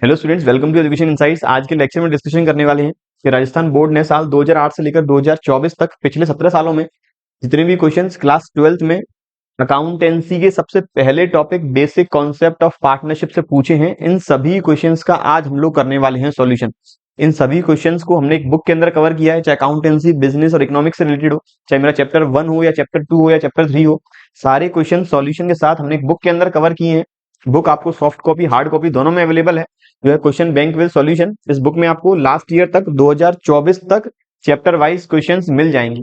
Hello students, welcome to Education Insights. आज के lecture में डिस्कशन करने वाले हैं कि राजस्थान बोर्ड ने साल 2008 से लेकर 2024 तक पिछले 17 सालों में जितने भी क्वेश्चंस क्लास 12th में अकाउंटेंसी के सबसे पहले topic basic concept of partnership से पूछे हैं, इन सभी क्वेश्चंस का आज हम लोग करने वाले हैं सॉल्यूशन। इन सभी क्वेश्चंस को हमने एक बुक के अंदर कवर किया है, चाहे अकाउंटेंसी, बिजनेस और इकोनॉमिक्स से रिलेटेड हो, चाहे मेरा चैप्टर 1 हो या चैप्टर 2 हो या चैप्टर 3 हो। सारे क्वेश्चन सॉल्यूशन के साथ हमने एक बुक के अंदर कवर किए हैं। बुक आपको सॉफ्ट कॉपी, हार्ड कॉपी दोनों में अवेलेबल है, जो है क्वेश्चन बैंक विद सॉल्यूशन। इस बुक में आपको लास्ट ईयर तक 2024 तक चैप्टर वाइज क्वेश्चंस मिल जाएंगी।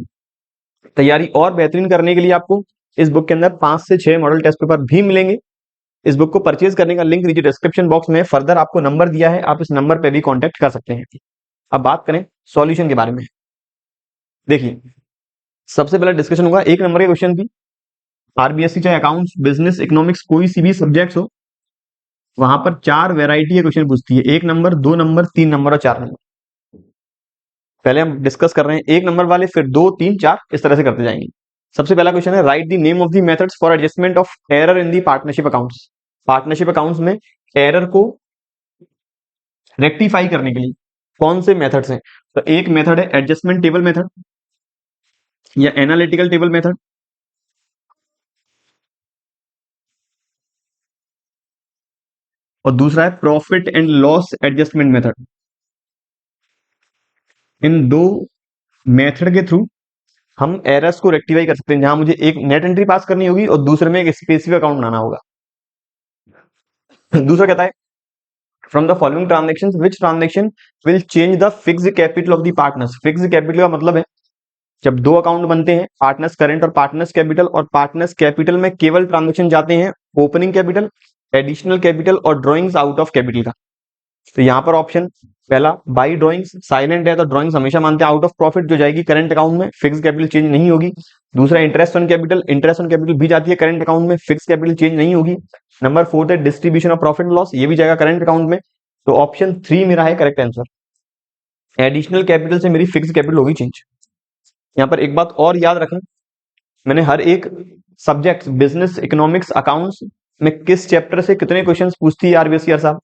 तैयारी और बेहतरीन करने के लिए आपको इस बुक के अंदर 5 से 6 मॉडल टेस्ट पेपर भी मिलेंगे। इस बुक को परचेज करने का लिंक नीचे डिस्क्रिप्शन बॉक्स में फर्दर आपको नंबर दिया है, आप इस नंबर पे भी कांटेक्ट कर सकते हैं। अब बात करें सॉल्यूशन के बारे में। देखिए, सबसे पहला डिस्कशन होगा 1 नंबर के क्वेश्चन की। आरबीएससी चाहे अकाउंट्स, बिजनेस, इकोनॉमिक्स कोई सी भी सब्जेक्ट्स हो, वहां पर 4 वेराइटी के क्वेश्चन पूछती है। 1 नंबर, 2 नंबर, 3 नंबर और 4 नंबर। पहले हम डिस्कस कर रहे हैं 1 नंबर वाले, फिर 2, 3, 4 इस तरह से करते जाएंगे। सबसे पहला क्वेश्चन है, right the name of the methods for adjustment of error in the partnership accounts. Partnership accounts में एरर को रेक्टिफाई करने के लिए कौन से मेथड्स हैं? तो एक मेथड है एडजस्टमेंट टेबल मेथड या एनालिटिकल टेबल मेथड, और दूसरा है profit and loss adjustment method. इन दो मेथड के थ्रू हम एरर्स को रेक्टिफाई कर सकते हैं, जहां मुझे एक नेट एंट्री पास करनी होगी और दूसरे में एक स्पेसिफिक अकाउंट बनाना होगा। दूसरा कहता है, from the following transactions which transaction will change the fixed capital of the partners. Fixed capital का मतलब है जब दो अकाउंट बनते हैं, पार्टनर्स करेंट और पार्टनर्स कैपिटल, और पार्टनर्स कैपिटल में केवल ट्रांजेक्शन जाते हैं ओपनिंग कैपिटल, एडिशनल कैपिटल और ड्रॉइंग्स आउट ऑफ कैपिटल का। तो यहाँ पर ऑप्शन पहला बाई ड्रॉइंग्स साइलेंट है, तो ड्रॉइंग्स हमेशा मानते हैं आउट ऑफ प्रॉफिट जो जाएगी करंट अकाउंट में, फिक्स कैपिटल चेंज नहीं होगी। दूसरा interest on capital, interest on capital भी जाती है करंट अकाउंट में, फिक्स कैपिटल चेंज नहीं होगी। नंबर 4 है डिस्ट्रीब्यूशन ऑफ प्रॉफिट लॉस, ये भी जाएगा करंट अकाउंट में। तो ऑप्शन 3 मेरा है करेक्ट आंसर। एडिशनल कैपिटल से मेरी फिक्स कैपिटल होगी चेंज। यहाँ पर एक बात और याद रखें, मैंने हर एक सब्जेक्ट बिजनेस, इकोनॉमिक्स, अकाउंट्स में किस चैप्टर से कितने क्वेश्चन पूछती है आरबीएससी हर साल,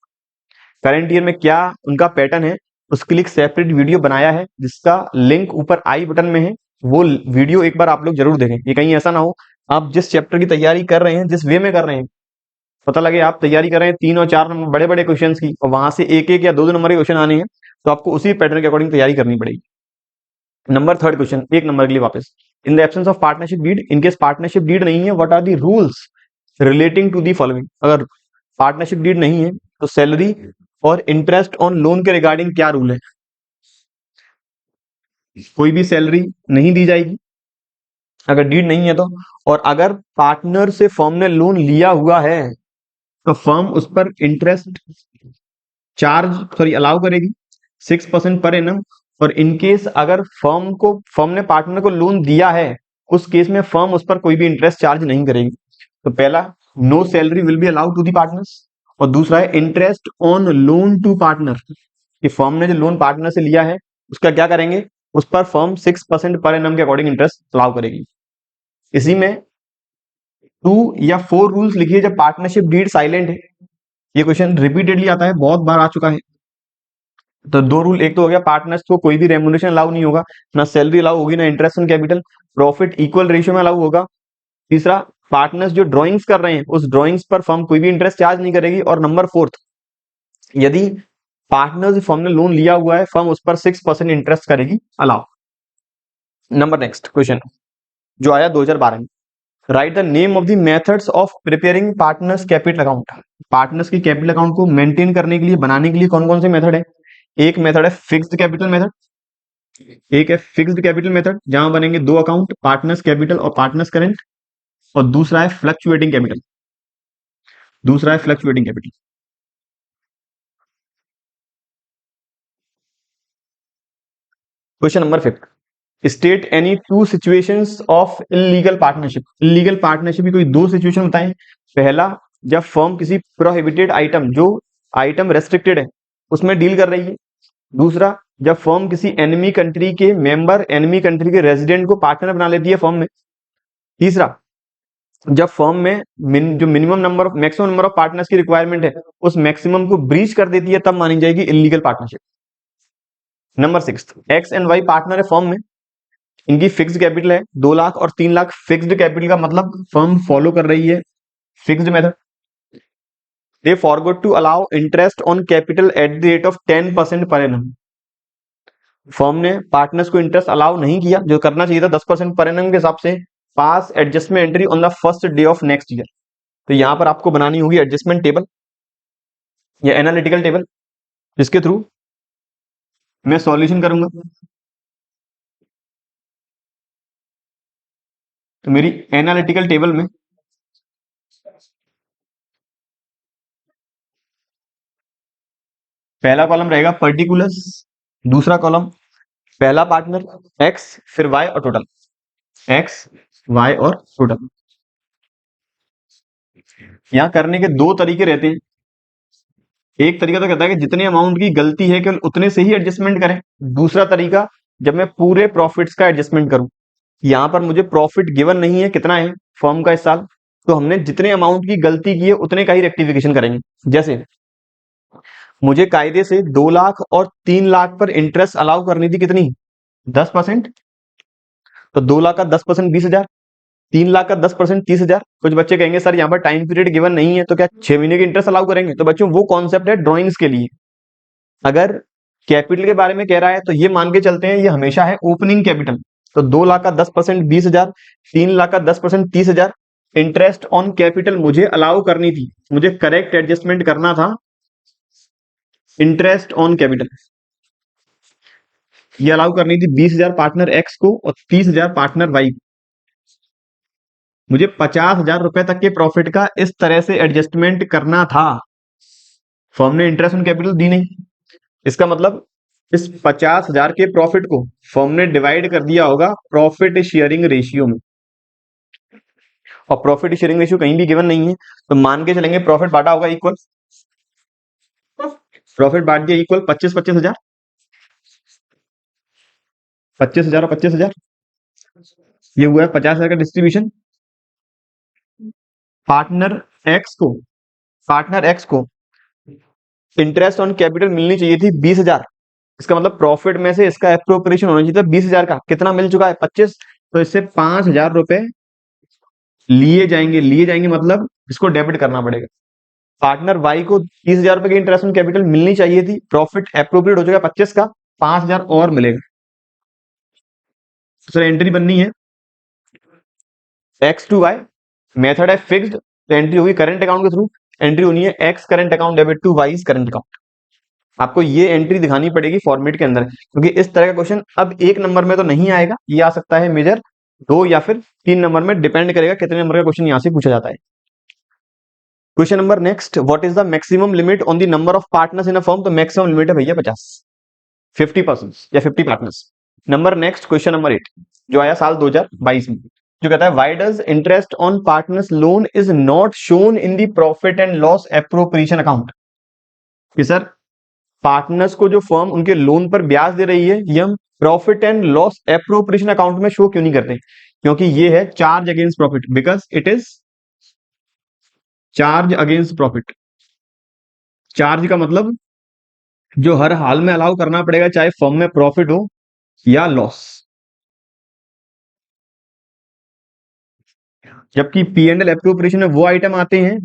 करंट ईयर में क्या उनका पैटर्न है, उसके लिए एक सेपरेट वीडियो बनाया है जिसका लिंक ऊपर आई बटन में है। वो वीडियो एक बार आप लोग जरूर देखें। ये कहीं ऐसा ना हो आप जिस चैप्टर की तैयारी कर रहे हैं, जिस वे में कर रहे हैं, पता लगे आप तैयारी कर रहे हैं 3 और 4 नंबर बड़े बड़े क्वेश्चन की, और वहां से एक एक या दो नंबर के क्वेश्चन आने हैं, तो आपको उसी पैटर्न के अकॉर्डिंग तैयारी करनी पड़ेगी। नंबर 3 क्वेश्चन 1 नंबर के लिए वापस, in the absence of partnership deed, in case partnership deed नहीं है, what are the rules relating to the following. अगर पार्टनरशिप डीड नहीं है तो सैलरी और इंटरेस्ट ऑन लोन के रिगार्डिंग क्या रूल है? कोई भी सैलरी नहीं दी जाएगी अगर डीड नहीं है तो। और अगर पार्टनर से फर्म ने लोन लिया हुआ है तो फर्म उस पर इंटरेस्ट अलाउ करेगी 6% पर एनम। और इनकेस अगर फर्म ने पार्टनर को लोन दिया है, उस केस में फर्म उस पर कोई भी इंटरेस्ट चार्ज नहीं करेगी। तो पहला, no salary will be allowed to the partners, और दूसरा है interest on loan to partner, कि फर्म ने जो लोन पार्टनर से लिया है उसका क्या करेंगे, उस पर फर्म 6% पर एनम के अकॉर्डिंग इंटरेस्ट अलाउ करेगी। इसी में 2 या 4 रूल्स लिखिए जब पार्टनरशिप डीड साइलेंट है। ये क्वेश्चन रिपीटेडली आता है, बहुत बार आ चुका है। तो 2 रूल, एक तो हो गया पार्टनर्स को कोई भी रेम्युनरेशन अलाउ नहीं होगा, ना सैलरी अलाउ होगी, ना interest on capital, profit equal ratio में अलाउ होगा। तीसरा, पार्टनर्स जो ड्राइंग्स कर रहे हैं उस ड्राइंग्स पर फर्म कोई भी इंटरेस्ट चार्ज नहीं करेगी। और नंबर 4, यदि पार्टनर्स फर्म ने लोन लिया हुआ है, फर्म उस पर 6% इंटरेस्ट करेगी अलाउ। नंबर नेक्स्ट क्वेश्चन जो आया 2012 में, right the name of the methods of preparing partners capital account. Partners की कैपिटल अकाउंट को मेंटेन करने के लिए, बनाने के लिए कौन कौन से मेथड है? एक मेथड है फिक्स्ड कैपिटल मेथड, एक है फिक्स्ड कैपिटल मेथड जहां बनेंगे दो अकाउंट, पार्टनर्स कैपिटल और पार्टनर्स करेंट, और दूसरा है fluctuating capital. Question number 5, state any 2 situations of illegal partnership. Illegal partnership की कोई 2 सिचुएशन बताएं। पहला, जब फर्म किसी प्रोहिबिटेड आइटम, जो आइटम रेस्ट्रिक्टेड है, उसमें डील कर रही है। दूसरा, जब फर्म किसी एनिमी कंट्री के मेंबर, एनिमी कंट्री के रेजिडेंट को पार्टनर बना लेती है फर्म में। तीसरा, जब फर्म में जो मैक्सिमम नंबर ऑफ पार्टनर्स की रिक्वायरमेंट है उस मैक्सिमम को ब्रीच कर देती है, तब मानी जाएगी illegal partnership. Number 6, X and Y partner है फर्म में, इनकी फिक्स्ड कैपिटल है 2 लाख और 3 लाख। फिक्स्ड कैपिटल का मतलब फर्म फॉलो कर रही है fixed method. They forgot to allow interest on capital at the rate of 10% per annum. Firm ने पार्टनर्स को इंटरेस्ट अलाउ नहीं किया, जो करना चाहिए था 10% पर एनम के हिसाब से। Pass adjustment entry on the first day of next year. तो यहां पर आपको बनानी होगी एडजस्टमेंट टेबल या एनालिटिकल टेबल, जिसके थ्रू मैं सॉल्यूशन करूंगा। तो मेरी एनालिटिकल टेबल में पहला कॉलम रहेगा पर्टिकुलर्स, दूसरा कॉलम पहला पार्टनर एक्स, फिर वाई और टोटल, एक्स वाई और टोटल। यहां करने के दो तरीके रहते हैं। एक तरीका तो कहता है कि जितने अमाउंट की गलती है केवल उतने से ही एडजस्टमेंट करें। दूसरा तरीका, जब मैं पूरे प्रॉफिट्स का एडजस्टमेंट करूं। यहां पर मुझे प्रॉफिट गिवन नहीं है कितना है फर्म का इस साल, तो हमने जितने अमाउंट की गलती की है उतने का ही रेक्टिफिकेशन करेंगे। जैसे मुझे कायदे से 2 लाख और 3 लाख पर इंटरेस्ट अलाउ करनी थी, कितनी? 10%। तो 2 लाख का 10% 20,000, 3 लाख का 10% 30,000। कुछ बच्चे कहेंगे सर यहाँ पर टाइम पीरियड गिवन नहीं है, तो क्या 6 महीने की इंटरेस्ट अलाउ करेंगे? तो बच्चों वो कॉन्सेप्ट है ड्रॉइंग्स के लिए। अगर कैपिटल के बारे में कह रहा है तो ये मान के चलते हैं ये हमेशा है ओपनिंग कैपिटल। तो 2 लाख का 10% 20,000, 3 लाख का 10% 30,000। इंटरेस्ट ऑन कैपिटल मुझे अलाउ करनी थी, मुझे करेक्ट एडजस्टमेंट करना था इंटरेस्ट ऑन कैपिटल। ये अलाउ करनी थी 20,000 पार्टनर एक्स को और 30,000 पार्टनर वाई को। मुझे 50,000 रुपए तक के प्रॉफिट का इस तरह से एडजस्टमेंट करना था। फर्म ने इंटरेस्ट ऑन कैपिटल दी नहीं, इसका मतलब इस 50,000 के प्रॉफिट को फर्म ने डिवाइड कर दिया होगा प्रॉफिट शेयरिंग रेशियो में। और प्रॉफिट शेयरिंग रेशियो कहीं भी गिवन नहीं है, तो मान के चलेंगे प्रॉफिट बांटा होगा इक्वल, प्रॉफिट बांट दिया इक्वल 25,000 25,000 और 25,000। ये हुआ है 50,000 का डिस्ट्रीब्यूशन। पार्टनर एक्स को पार्टनर एक्स को इंटरेस्ट ऑन कैपिटल मिलनी चाहिए थी 20,000। इसका मतलब प्रॉफिट में से इसका एप्रोप्रिएशन होना चाहिए था 20,000 का। कितना मिल चुका है? 25। तो इससे 5,000 रुपए लिए जाएंगे मतलब इसको डेबिट करना पड़ेगा। पार्टनर वाई को 30,000 रुपए की इंटरेस्ट ऑन कैपिटल मिलनी चाहिए थी, प्रॉफिट एप्रोप्रिएट हो चुका 25 का, 5,000 और मिलेगा। तो सर एंट्री बननी है एक्स टू वाई, मेथड है फिक्स्ड, तो एंट्री होगी करंट अकाउंट के थ्रू। एंट्री होनी है X current account debit to Y current account. आपको ये एंट्री दिखानी पड़ेगी फॉर्मेट के अंदर, क्योंकि इस तरह का क्वेश्चन अब 1 नंबर में तो नहीं आएगा, ये आ सकता है मेजर 2 या फिर 3 नंबर में, डिपेंड करेगा कितने नंबर का क्वेश्चन यहां से पूछा जाता है। Question number next, what is the maximum limit on the number of partners in a firm? तो मैक्सिमम लिमिट है भैया 50, 50% या 50 partners. Number next question number 8 जो आया साल 2022 में, जो कहता है why does interest on partners loan is not shown in the profit and loss appropriation account? कि सर पार्टनर्स को जो फर्म उनके लोन पर ब्याज दे रही है, ये हम profit and loss appropriation account में शो क्यों नहीं करते? क्योंकि ये है charge against profit, because it is charge against profit. Charge का मतलब जो हर हाल में अलाउ करना पड़ेगा, चाहे फर्म में प्रॉफिट हो या लॉस। जबकि पी एंड एल एप्रोप्रिएशन में वो आइटम आते हैं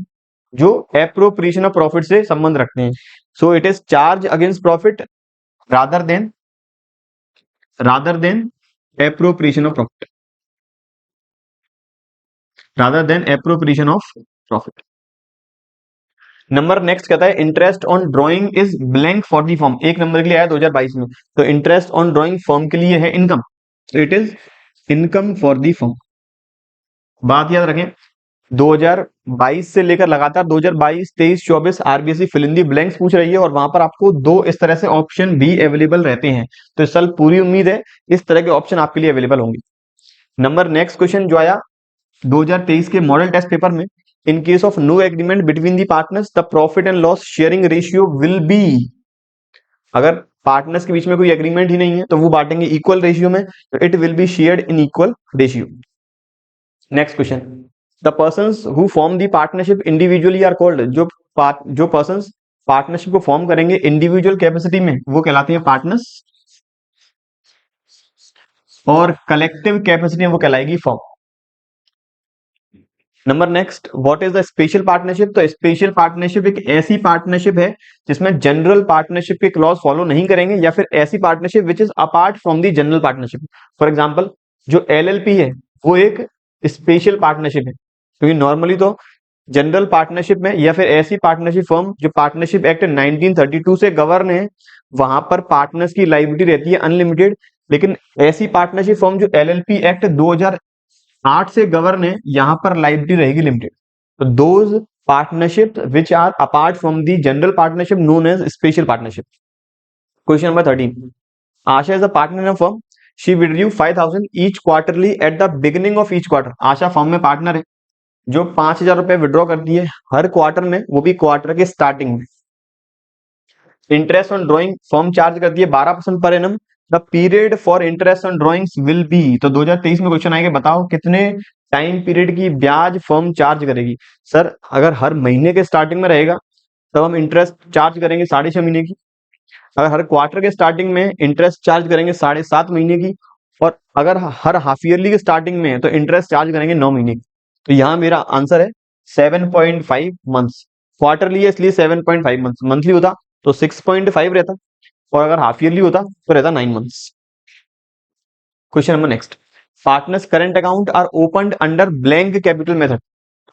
जो एप्रोप्रिएशन ऑफ प्रॉफिट से संबंध रखते हैं। So it is charge against profit rather than appropriation of profit, rather than appropriation of profit. Number next कहता है interest on drawing is blank for the firm. 1 number के लिए आया 2022 में, तो इंटरेस्ट ऑन ड्रॉइंग फर्म के लिए है इनकम, तो it is income for the firm. बात याद रखें 2022 से लेकर लगातार 2022, 23, 24 RBSE fill in the blanks पूछ रही है, और वहां पर आपको 2 इस तरह से ऑप्शन भी अवेलेबल रहते हैं। तो इस साल पूरी उम्मीद है इस तरह के ऑप्शन आपके लिए अवेलेबल होंगे। नंबर नेक्स्ट क्वेश्चन जो आया 2023 के मॉडल टेस्ट पेपर में, in case of no agreement between the partners the profit and loss sharing ratio will be. अगर पार्टनर्स के बीच में कोई एग्रीमेंट ही नहीं है तो वो बांटेंगे इक्वल रेशियो में, तो it will be shared in equal ratio. Next question, the persons who form the partnership individually are called, जो पर्सन्स पार्टनरशिप को फॉर्म करेंगे इंडिविजुअल कैपेसिटी में वो कहलाते हैं पार्टनर्स, और कलेक्टिव कैपेसिटी में वो कहलाएगी firm. Number next, what is the special partnership? तो स्पेशल पार्टनरशिप एक ऐसी पार्टनरशिप है जिसमें जनरल पार्टनरशिप के क्लॉज फॉलो नहीं करेंगे, या फिर ऐसी partnership which is apart from the general partnership. For example जो एलएलपी है वो एक स्पेशल पार्टनरशिप है, क्योंकि नॉर्मली तो जनरल पार्टनरशिप में या फिर ऐसी पार्टनरशिप फर्म जो पार्टनरशिप एक्ट 1932 से गवर्न है वहां पर पार्टनर्स की लायबिलिटी रहती है अनलिमिटेड, लेकिन ऐसी पार्टनरशिप फर्म जो एलएलपी एक्ट 2008 से गवर्न है यहाँ पर लायबिलिटी रहेगी लिमिटेड। तो those partnership which are apart from the general partnership known as special partnership. Question number 13, Asha is a partner in a firm, she withdrew 5000 each quarterly at the beginning of each quarter. Asha firm में partner है जो 5000 रुपए withdraw करती है हर quarter में, वो भी quarter के स्टार्टिंग में। Interest on drawing firm charge करती है 12% per annum, the period for interest on drawings will be. तो 2023 में क्वेश्चन आएगा, बताओ कितने टाइम पीरियड की ब्याज फर्म चार्ज करेगी। सर अगर हर महीने के स्टार्टिंग में रहेगा तब हम इंटरेस्ट चार्ज करेंगे 6.5 महीने की, अगर हर क्वार्टर के स्टार्टिंग में इंटरेस्ट चार्ज करेंगे 7.5 महीने की, और अगर हर हाफ ईयरली के स्टार्टिंग में तो इंटरेस्ट चार्ज करेंगे 9 महीने की। तो यहाँ मेरा आंसर है 7.5 मंथ्स। क्वार्टरली है इसलिए 7.5 मंथ्स, मंथली होता तो 6.5 रहता, और अगर हाफ ईयरली होता तो रहता 9 months. Question number next, partners current account are opened under blank capital method.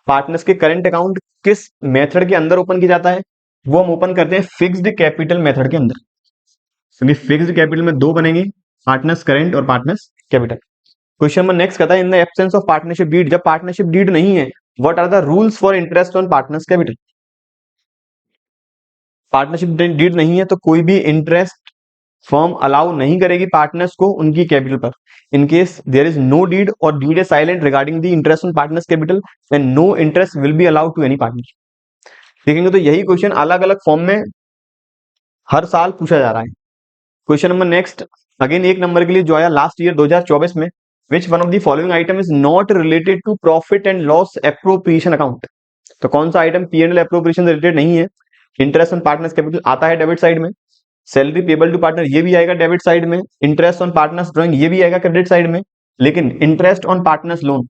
Partners के करंट अकाउंट किस मेथड के अंदर ओपन किया जाता है? वो हम ओपन करते हैं फिक्स्ड कैपिटल मेथड के अंदर, क्योंकि फिक्स्ड कैपिटल में दो बनेंगे, पार्टनर्स करंट और partners capital. Question number next कहता है, in the absence of partnership deed, जब पार्टनरशिप डीड नहीं है, what are the rules for interest on partners capital. Partnership deed नहीं है तो कोई भी इंटरेस्ट फर्म अलाउ नहीं करेगी पार्टनर्स को उनकी कैपिटल पर। In case there is no deed और deed is silent regarding the interest on partners capital, then no interest will be allowed to any partner. देखेंगे तो यही क्वेश्चन अलग अलग फॉर्म में हर साल पूछा जा रहा है। क्वेश्चन नंबर नेक्स्ट, अगेन एक नंबर के लिए जो आया लास्ट ईयर 2024 में, which one of the following item is not related to profit and loss appropriation account. तो कौन सा item P and L appropriation से रिलेटेड नहीं है? इंटरेस्ट ऑन पार्टनर्स कैपिटल आता है डेबिट साइड में, सैलरी पेबल टू पार्टनर ये भी आएगा डेबिट साइड में, इंटरेस्ट ऑन पार्टनर्स ड्राइंग ये भी आएगा क्रेडिट साइड में, लेकिन इंटरेस्ट ऑन पार्टनर्स लोन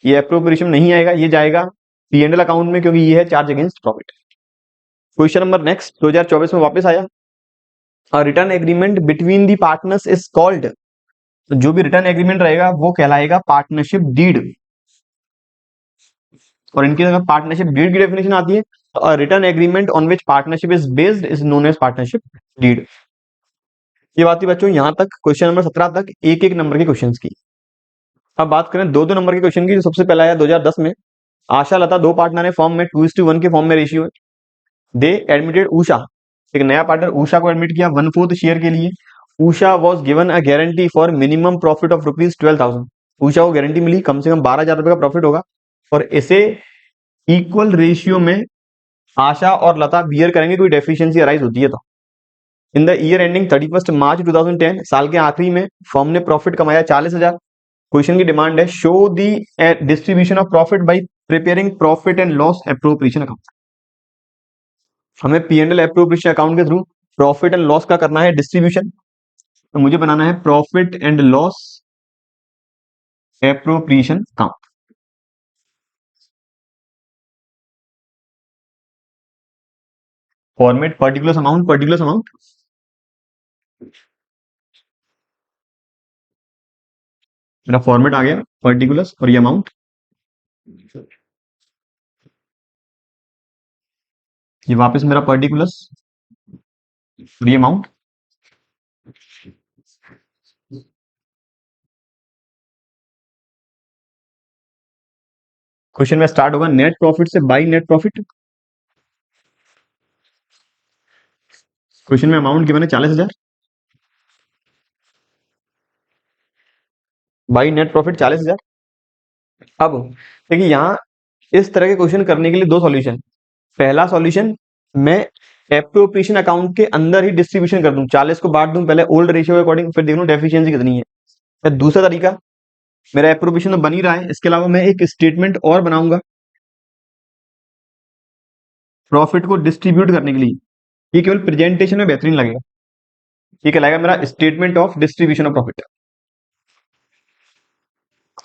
ये एप्रोप्रिएशन नहीं आएगा, ये जाएगा पी एंड एल अकाउंट में, क्योंकि ये है charge against profit. Question number next 2024 में वापस आया, return agreement between the partners is called. जो भी रिटर्न एग्रीमेंट रहेगा वो कहलाएगा पार्टनरशिप डीड, और इनकी अगर पार्टनरशिप डीड की डेफिनेशन आती है तो return agreement on which partnership is based is known as partnership deed. ये बात थी बच्चों यहां तक क्वेश्चन नंबर 17 तक एक एक नंबर के क्वेश्चंस की। अब बात करें दो दो नंबर के क्वेश्चन की। जो सबसे पहला है 2010 में, आशा लता दो पार्टनर है फॉर्म में 2:1 के फॉर्म में रेशियो है। दे एडमिटेड उषा, एक नया पार्टनर उषा को एडमिट किया 1/4 शेयर के लिए। Usha was given a guarantee for minimum profit of ₹12,000। Usha को गारंटी मिली कम से कम 12,000 रुपए का प्रॉफिट होगा, और इसे इक्वल रेशियो में आशा और लता बियर करेंगे कोई डेफिशिएंसी अराइज होती है तो। इन द ईयर एंडिंग 31 मार्च 2010, साल के आखिरी में फर्म ने प्रॉफिट कमाया 40,000। क्वेश्चन की डिमांड है, show the distribution of profit by preparing profit and loss appropriation account. हमें P and L appropriation account के थ्रू प्रॉफिट एंड लॉस का करना है डिस्ट्रीब्यूशन, तो मुझे बनाना है profit and loss appropriation account. Format particular amount, particular amount, मेरा फॉर्मेट आ गया पर्टिकुलर्स और ये अमाउंट। ये वापस मेरा पर्टिकुलर्स और ये अमाउंट। क्वेश्चन में स्टार्ट होगा नेट प्रॉफिट से, बाई नेट प्रॉफिट। क्वेश्चन में अमाउंट गिवन है 40,000, बाई नेट प्रॉफिट 40,000। अब देखिए यहाँ इस तरह के क्वेश्चन करने के लिए दो सॉल्यूशन। पहला सॉल्यूशन, मैं एप्रोप्रिएशन अकाउंट के अंदर ही डिस्ट्रीब्यूशन कर दूं, 40 को बांट दूं पहले ओल्ड रेशियो के अकॉर्डिंग, फिर देख लूं डेफिशिएंसी कितनी है। फिर दूसरा तरीका, मेरा एप्रोप्रिएशन तो बन ही रहा है, इसके अलावा मैं एक स्टेटमेंट और बनाऊंगा प्रॉफिट को डिस्ट्रीब्यूट करने के लिए। ये केवल प्रेजेंटेशन में बेहतरीन लगेगा। ये कहलाएगा मेरा statement of distribution of profit,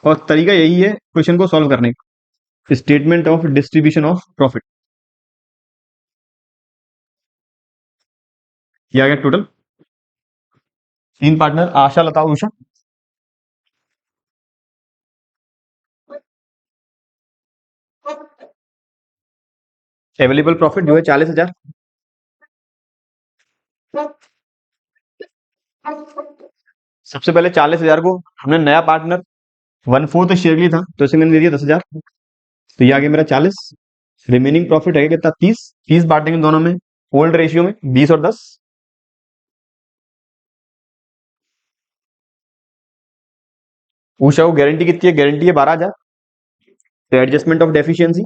और तरीका यही है क्वेश्चन को सॉल्व करने का, statement of distribution of profit. ये आ गया टोटल 3 पार्टनर, आशा, लता, उषा। अवेलेबल प्रॉफिट जो है 40,000। सबसे पहले 40,000 को हमने नया पार्टनर 1/4 शेयर के लिए था, तो इसे मैंने दे दिया 10,000। तो ये आ गया मेरा 40। रिमेनिंग प्रॉफिट है कितना? 30। 30 बांटेंगे दोनों में ओल्ड रेशियो में, 20 और 10। उषा को गारंटी कितनी है? गारंटी है 12,000। तो एडजस्टमेंट ऑफ डेफिशिएंसी,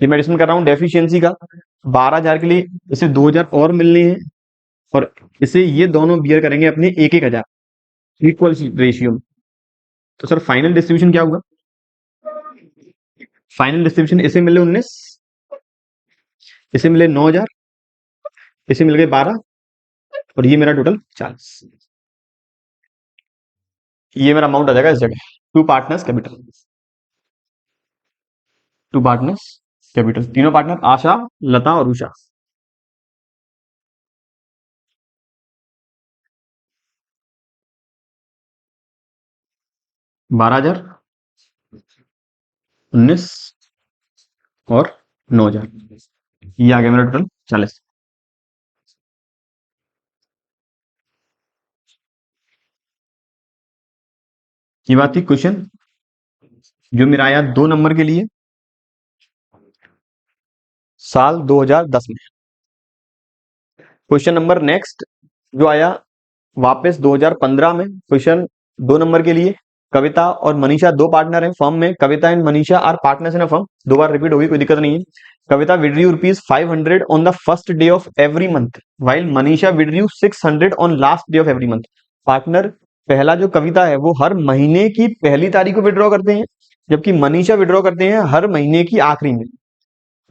ये मैं एडजस्टमेंट कर रहा हूँ डेफिशिएंसी का। 12,000 के लिए इसे 2,000 और मिलने हैं, और इसे ये दोनों बियर करेंगे अपने 1,000 इक्वल रेशियो में। तो सर फाइनल डिस्ट्रीब्यूशन क्या होगा? फाइनल डिस्ट्रीब्यूशन इसे मिले 19, इसे मिले 9,000, इसे मिल गए 12, और ये मेरा टोटल 40। ये मेरा अमाउंट आ जाएगा इस जगह, to partners capital. To partners capital, तीनों पार्टनर आशा, लता और उषा। बारह हजार, 19 और 9,000, ये आ गया मेरा टोटल 40। ये बात थी क्वेश्चन जो मेरा आया 2 नंबर के लिए साल 2010 में। क्वेश्चन नंबर नेक्स्ट जो आया वापस 2015 में, क्वेश्चन 2 नंबर के लिए। कविता और मनीषा दो पार्टनर हैं फर्म में। Kavita and Manisha are partners in a firm. 2 बार रिपीट होगी, कोई दिक्कत नहीं है। Kavita withdrew ₹500 on the first day of every month, while Manisha withdrew 600 on last day of every month. Partner पहला जो कविता है वो हर महीने की पहली तारीख को विड्रॉ करते हैं, जबकि मनीषा विड्रॉ करते हैं हर महीने की आखिरी में।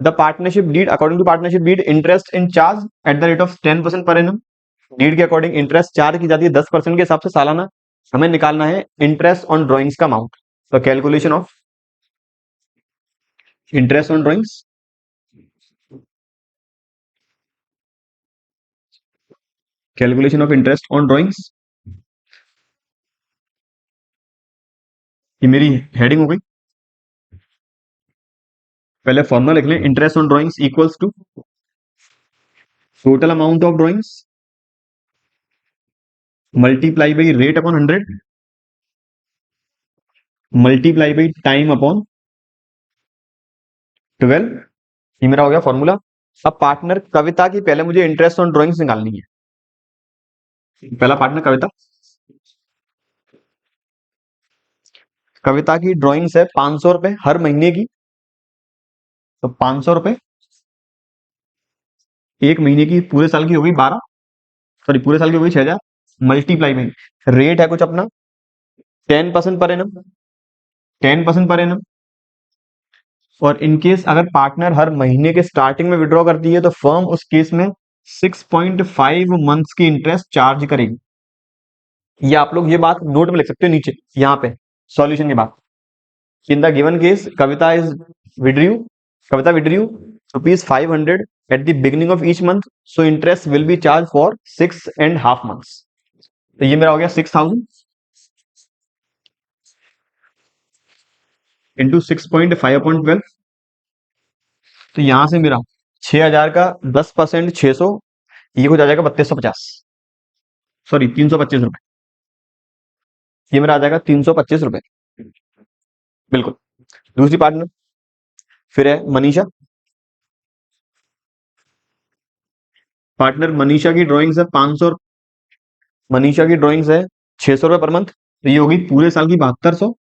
The partnership deed, according to partnership deed, interest in charge at the rate of 10% per annum. Deed के अकॉर्डिंग इंटरेस्ट चार्ज की जाती है 10% के हिसाब से सालाना। हमें निकालना है इंटरेस्ट ऑन ड्रॉइंग्स का अमाउंट। तो calculation of interest on drawings, calculation of interest on drawings, ये मेरी हेडिंग हो गई। पहले फॉर्मूला लिख लें, interest on drawings equals to total amount of drawings multiply by rate upon 100 multiply by time upon 12। ये मेरा हो गया फॉर्मूला। अब पार्टनर कविता की पहले मुझे इंटरेस्ट ऑन ड्रॉइंग्स निकालनी है। पहला पार्टनर कविता, कविता की ड्रॉइंग्स है 500 रुपए हर महीने की। तो 500 रुपए एक महीने की, पूरे साल की हो गई 12, सॉरी पूरे साल की हो गई 6,000, मल्टीप्लाई में रेट है कुछ अपना 10% पर एनम, 10% पर एनम। और इनकेस अगर पार्टनर हर महीने के स्टार्टिंग में विड्रॉ करती है तो फर्म उस केस में 6.5 मंथ्स की इंटरेस्ट चार्ज करेगी। ये आप लोग ये बात नोट में लिख सकते हो नीचे यहाँ पे सॉल्यूशन के बाद। इन the given case Kavita is withdrew, Kavita withdrew ₹500 at the beginning of each month, so interest will be charged for 6.5 months। तो ये मेरा हो गया 6,000 इंटू 6.5/12। तो यहां से मेरा 6,000 का 10% 600, ये हो जाएगा 3250, सॉरी 325 रुपए। ये मेरा आ जाएगा 325 रुपए, बिल्कुल। दूसरी पार्टनर फिर है मनीषा। पार्टनर मनीषा की ड्रॉइंग्स है 500, मनीषा की ड्रॉइंग्स है 600 रुपए पर मंथ। तो ये होगी पूरे साल की 7200।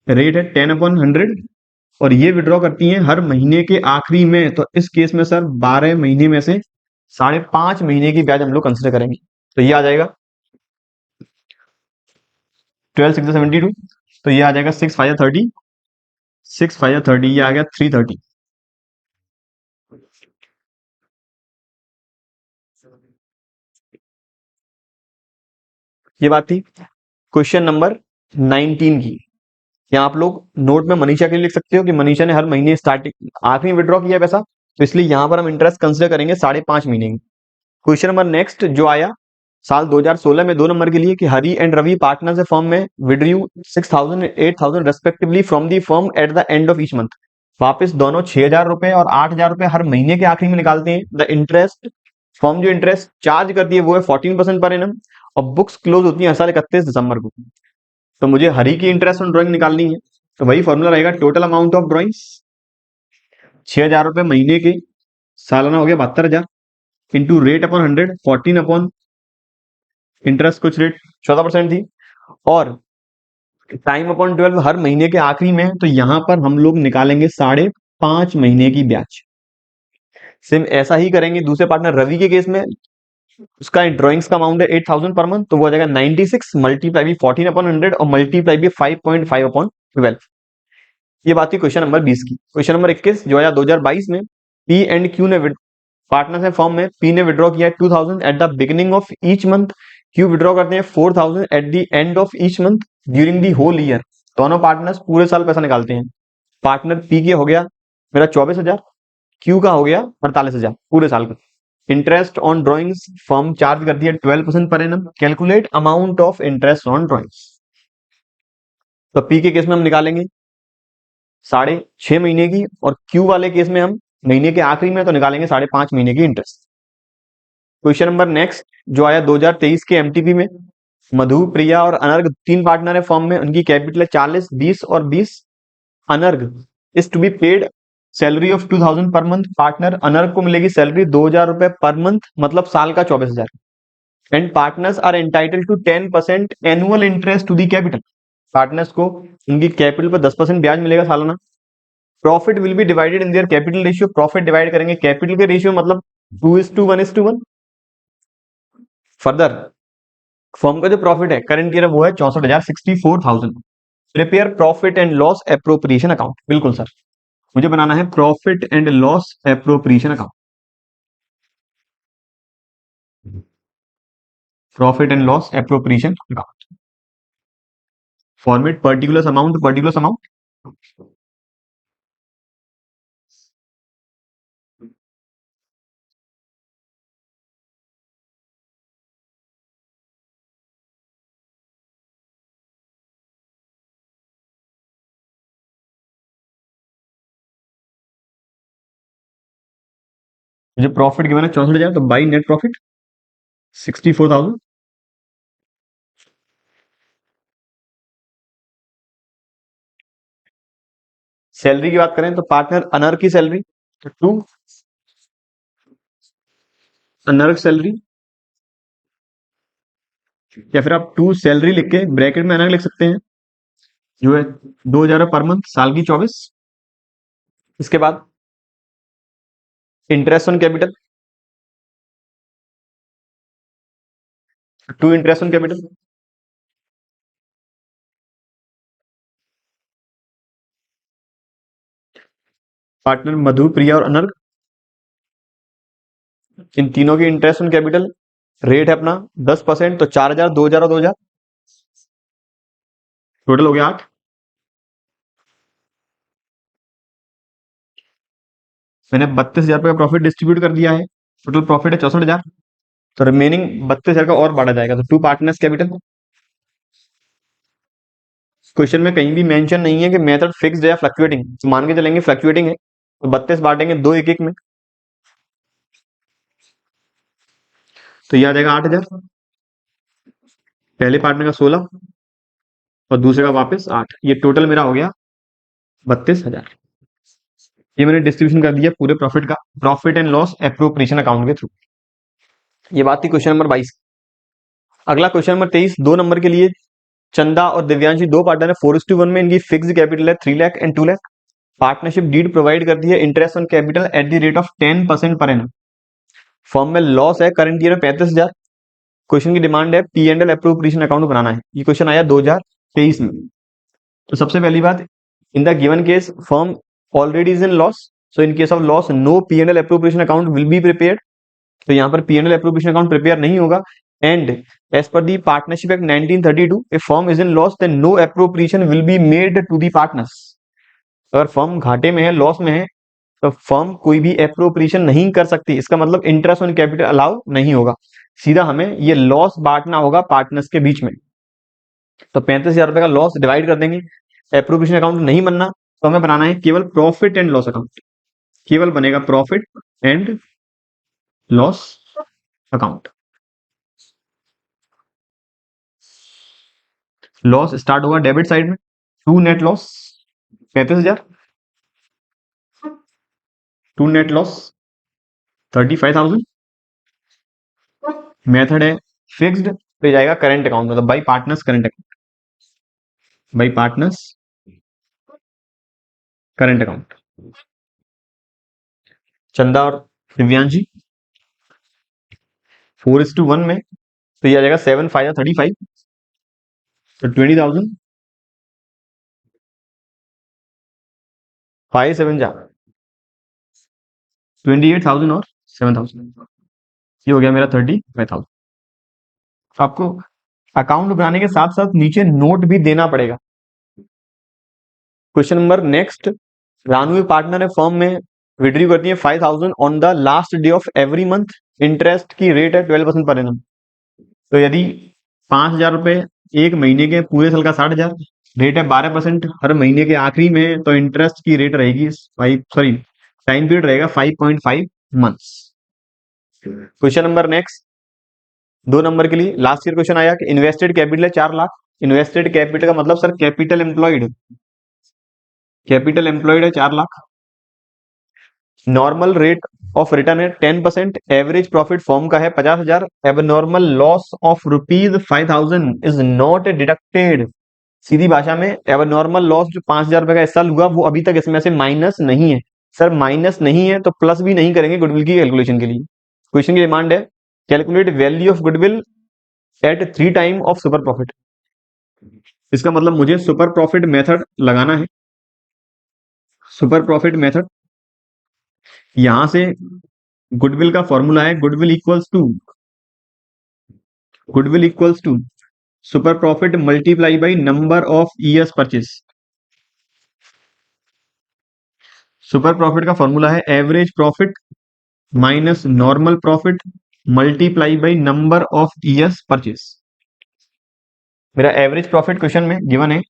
रेट है 10/100, और ये विड्रॉ करती हैं हर महीने के आखिरी में। तो इस केस में सर 12 महीने में से 5.5 महीने की ब्याज हम लोग कंसिडर करेंगे। तो ये आ जाएगा 12 6 72, तो ये आ जाएगा 6 5 30, 6 5 30, ये आ गया 330। ये बात थी क्वेश्चन नंबर 19 की। यहाँ आप लोग नोट में मनीषा के लिए लिख सकते हो कि मनीषा ने हर महीने स्टार्टिंग आखिरी विड्रॉ किया है पैसा, तो इसलिए यहाँ पर हम इंटरेस्ट कंसिडर करेंगे 5.5 महीने की। क्वेश्चन नंबर नेक्स्ट जो आया साल 2016 में 2 नंबर के लिए कि हरी एंड रवि पार्टनर्स है फर्म में withdrew 6,000 8,000 respectively from the firm at the end of each month. वापस दोनों 6,000 रुपए और 8,000 रुपए हर महीने के आखिरी में निकालते हैं। द इंटरेस्ट फर्म जो इंटरेस्ट चार्ज करती है वो है 14% पर एनम, और बुक्स क्लोज होती है हर साल 31 दिसंबर को। तो मुझे हरी की इंटरेस्ट ऑन ड्रॉइंग निकालनी है, तो वही फॉर्मूला रहेगा टोटल अमाउंट ऑफ ड्रॉइंग्स 6,000 रुपए महीने के, सालाना हो गया 72,000, into rate upon 100, 14 upon interest कुछ रेट 14% थी, और टाइम अपॉन 12 हर महीने के आखिरी में, तो यहां पर हम लोग निकालेंगे 5.5 महीने की ब्याज। सेम ऐसा ही करेंगे दूसरे पार्टनर रवि के केस में, उसका ड्रॉइंग्स का अमाउंट है 8,000 पर मंथ, तो वो आ जाएगा 96 मल्टीप्लाई बाई 14 अपॉन 100 और मल्टीप्लाई बाई 5.5 अपॉन 12। ये बात थी क्वेश्चन नंबर 20 की। क्वेश्चन नंबर 21 जो आया 2022 में, पी एंड क्यू ने पार्टनर्स है फॉर्म में, पी ने विड्रॉ किया है 2,000 at the beginning of each month, Q withdraw करते हैं 4,000 at the end of each month during the whole year. दोनों पार्टनर्स पूरे साल पैसा निकालते हैं। पार्टनर पी के हो गया मेरा 24,000, क्यू का हो गया 48,000 पूरे साल का। Interest on drawings firm charge करती है 12% per annum. Calculate amount of interest on drawings. तो पी के केस में हम निकालेंगे 6.5 महीने की, और क्यू वाले केस में हम महीने के आखिरी में तो निकालेंगे 5.5 महीने की इंटरेस्ट। क्वेश्चन नंबर नेक्स्ट जो आया 2023 के एमटीपी में, मधु प्रिया और अनर्ग 3 पार्टनर है फर्म में, उनकी कैपिटल है 40, 20 और 20। Anurag is to be paid salary of 2,000 per month. Partner अनर्ग को मिलेगी सैलरी 2,000 रुपए पर मंथ, मतलब साल का 24,000। And partners are entitle to 10% annual interest to the capital. Partners को उनकी कैपिटल पर 10% ब्याज मिलेगा सालाना। Profit will be divided in their capital ratio. Profit divide करेंगे कैपिटल के रेशियो, मतलब 2:1:1। फर्दर फर्म का जो प्रॉफिट है करंट ईयर वो है 64,000, 64,000। Prepare profit and loss appropriation account. बिल्कुल सर, मुझे बनाना है profit and loss appropriation account. Profit and loss appropriation account. Format particular amount, particular amount. मुझे प्रॉफिट गिवन है 64,000, तो बाई नेट प्रॉफिट 64,000। सैलरी की बात करें तो पार्टनर अनर की सैलरी, तो 2 अनर्क सैलरी, या फिर आप 2 सैलरी लिख के ब्रैकेट में अनर्क लिख सकते हैं, जो है 2,000 पर मंथ, साल की 24। इसके बाद interest on capital, 2 interest on capital. Partner Madhu Priya और अनर्क, इन तीनों की इंटरेस्ट ऑन कैपिटल रेट है अपना 10%, तो 4,000, 2,000 और 2,000, टोटल हो गया 8। मैंने 32,000 रुपये का प्रॉफिट डिस्ट्रीब्यूट कर दिया है, टोटल प्रॉफिट है 64,000, तो रिमेनिंग 32,000 का और बढ़ा जाएगा, तो 2 पार्टनर्स कैपिटल। क्वेश्चन में कहीं भी मेंशन नहीं है कि मेथड फिक्स्ड है या फ्लक्चुएटिंग, तो मान के चलेंगे फ्लक्चुएटिंग है, तो 32 बांटेंगे 2 1 1 में, तो ये आ जाएगा 8,000। पहले पार्टनर का 16 और दूसरे का वापस 8, ये टोटल मेरा हो गया 32,000। ये मैंने डिस्ट्रीब्यूशन कर दिया पूरे प्रॉफिट का, profit and loss appropriation account के थ्रू। ये बात थी क्वेश्चन नंबर 22। अगला क्वेश्चन नंबर 23 2 नंबर के लिए, चंदा और दिव्यांशी 2 पार्टनर है, 4:1 में इनकी फिक्स कैपिटल है 3 lakh and 2 lakh. Partnership deed provide करती है interest on capital at the rate of 10% per annum. Firm में लॉस है करंट ईयर में 35,000, क्वेश्चन की डिमांड है P and L appropriation account बनाना है। ये क्वेश्चन आया 2023 में। तो सबसे पहली बात, in the given case firm already is in loss, so in case of loss no P and L appropriation account will be prepared. तो यहाँ पर P and L appropriation account prepare नहीं होगा। And as per the partnership act 1932 if firm is in loss then no appropriation will be made to the partners। अगर firm घाटे में है, loss में है, तो फर्म कोई भी एप्रोप्रिएशन नहीं कर सकती। इसका मतलब इंटरेस्ट ऑन कैपिटल अलाउ नहीं होगा, सीधा हमें ये लॉस बांटना होगा पार्टनर्स के बीच में। तो 35,000 रुपए का लॉस डिवाइड कर देंगे। एप्रोप्रिएशन अकाउंट नहीं बनना, तो हमें बनाना है केवल प्रॉफिट एंड लॉस अकाउंट। केवल बनेगा profit and loss account. Loss start होगा डेबिट साइड में, to net loss 35,000, to net loss 35,000। Method है फिक्स्ड, पे जाएगा करंट अकाउंट, मतलब by partners current account, by partners current account. Chanda और दिव्यांश जी 4:1 में, तो ये आ जाएगा 7 5 35, तो 20,000, 5 7 जा 28,000 और 7,000, ये हो गया मेरा 35,000। आपको अकाउंट बनाने के साथ साथ नीचे नोट भी देना पड़ेगा। Question number next, Ranu partner है फर्म में, विड्री करती है 5,000 on the last day of every month, interest की रेट है 12% पर एनम। तो यदि 5,000 रुपए एक महीने के, पूरे साल का 60,000, रेट है 12% हर महीने के आखिरी में, तो इंटरेस्ट की रेट रहेगी टाइम पीरियड रहेगा 5.5 months. Question number next, 2 number के लिए लास्ट ईयर क्वेश्चन आया कि इन्वेस्टेड कैपिटल है 4 लाख। इन्वेस्टेड कैपिटल का मतलब sir capital employed, capital employed है 4 lakh. Normal rate of return है 10%, एवरेज प्रॉफिट फॉर्म का है 50,000, abnormal loss of ₹5,000 is not deducted. सीधी भाषा में एबनॉर्मल लॉस जो 5,000 रुपए का इस साल हुआ, वो अभी तक इसमें से माइनस नहीं है। सर माइनस नहीं है तो प्लस भी नहीं करेंगे गुडविल की कैलकुलेशन के लिए। क्वेश्चन की डिमांड है calculate value of goodwill at 3 time of super profit. इसका मतलब मुझे सुपर प्रॉफिट मेथड लगाना है। सुपर प्रॉफिट मेथड, यहां से गुडविल का फॉर्मूला है goodwill equals to super profit multiply by number of years purchase. Super profit का फॉर्मूला है average profit minus normal profit multiply by number of years purchase. मेरा average profit question में given है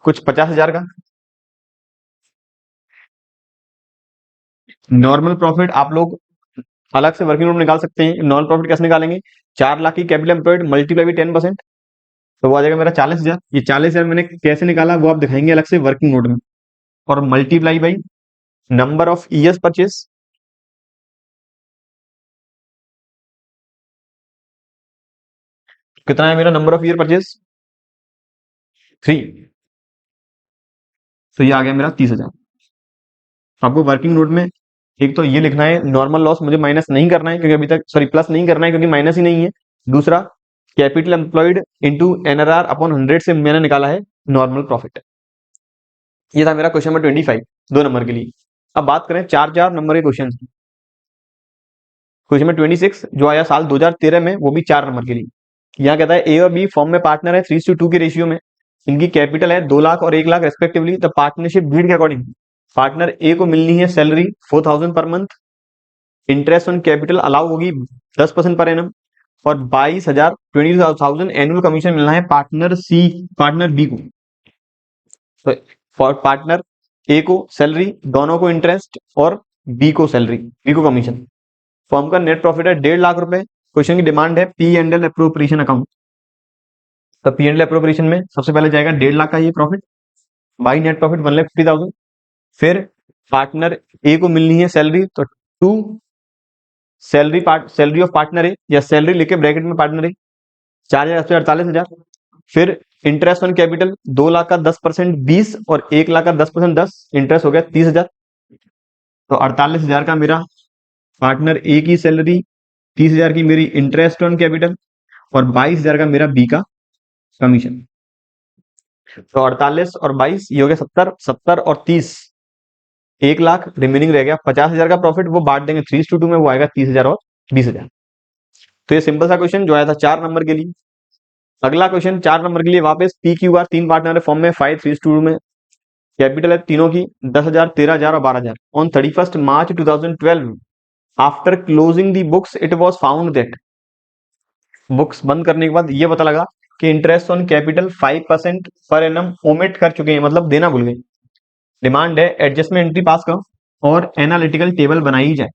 कुछ 50,000 का। Normal profit आप लोग अलग से वर्किंग नोट में निकाल सकते हैं। नॉर्मल प्रॉफिट कैसे निकालेंगे, 4 लाख की कैपिटल एम्प्लॉयड मल्टीप्लाई बाई 10%, तो वो आ जाएगा मेरा 40,000। ये 40,000 मैंने कैसे निकाला वो आप दिखाएंगे अलग से वर्किंग नोट में। और multiply by number of years purchase, कितना है मेरा नंबर ऑफ ईयर परचेस 3, तो ये आ गया मेरा 30,000। आपको वर्किंग नोट में एक तो ये लिखना है नॉर्मल लॉस मुझे माइनस नहीं करना है क्योंकि अभी तक प्लस नहीं करना है क्योंकि माइनस ही नहीं है। दूसरा capital employed into NRR upon 100 से मैंने निकाला है नॉर्मल प्रॉफिट। ये था मेरा क्वेश्चन नंबर 25 2 नंबर के लिए। अब बात करें 4 नंबर के क्वेश्चन। क्वेश्चन नंबर 26 जो आया साल 2013 में, वो भी 4 नंबर के लिए। यहाँ कहता है ए और बी फॉर्म में पार्टनर है 3:2 के रेशियो में, इनकी कैपिटल है 2 लाख और 1 lakh respectively. The partnership deed के अकॉर्डिंग पार्टनर ए को मिलनी है salary 4,000 per month, interest on capital allow होगी 10% पर एनम, और 22,000 एनुअल कमीशन मिलना है पार्टनर बी को। तो फॉर पार्टनर ए को सैलरी, दोनों को इंटरेस्ट, और बी को सैलरी, बी को कमीशन। फर्म का नेट प्रॉफिट है 1.5 लाख रुपए। क्वेश्चन की डिमांड है P and L appropriation account. तो पी एंड एल अप्रोप्रिएशन में सबसे पहले जाएगा 1.5 लाख का ये प्रॉफिट बाई नेट प्रॉफिट 1,50,000। फिर पार्टनर ए को मिलनी है सैलरी, तो 2 सैलरी ऑफ पार्टनर ए, या सैलरी लेके ब्रैकेट में पार्टनर ए 4,000 से 48,000। फिर इंटरेस्ट ऑन कैपिटल 2 लाख का 10% 20 और 1 लाख का 10% 10, इंटरेस्ट हो गया 30,000। तो 48,000 का मेरा पार्टनर ए की सैलरी 30,000 की मेरी इंटरेस्ट ऑन कैपिटल और 22,000 का मेरा बी का कमीशन। तो 48 और 22 ये हो गया 70, 70 और 30 1 लाख, रिमेनिंग रह गया 50,000 का प्रॉफिट, वो बांट देंगे 3:2 में, वो आएगा 30,000 और 20,000। तो ये सिंपल सा क्वेश्चन जो आया था 4 नंबर के लिए। अगला क्वेश्चन 4 नंबर के लिए वापस पी क्यू आर 3 पार्टनर है फॉर्म में 5:3 में, कैपिटल है तीनों की 10,000, 13,000 और 12,000। On 31 March 2012 after closing the books it was found that, books बंद करने के बाद ये पता लगा कि interest on capital 5% per annum omit कर चुके हैं, मतलब देना भूल गए। डिमांड है एडजस्टमेंट एंट्री पास करो और एनालिटिकल टेबल बनाई जाए।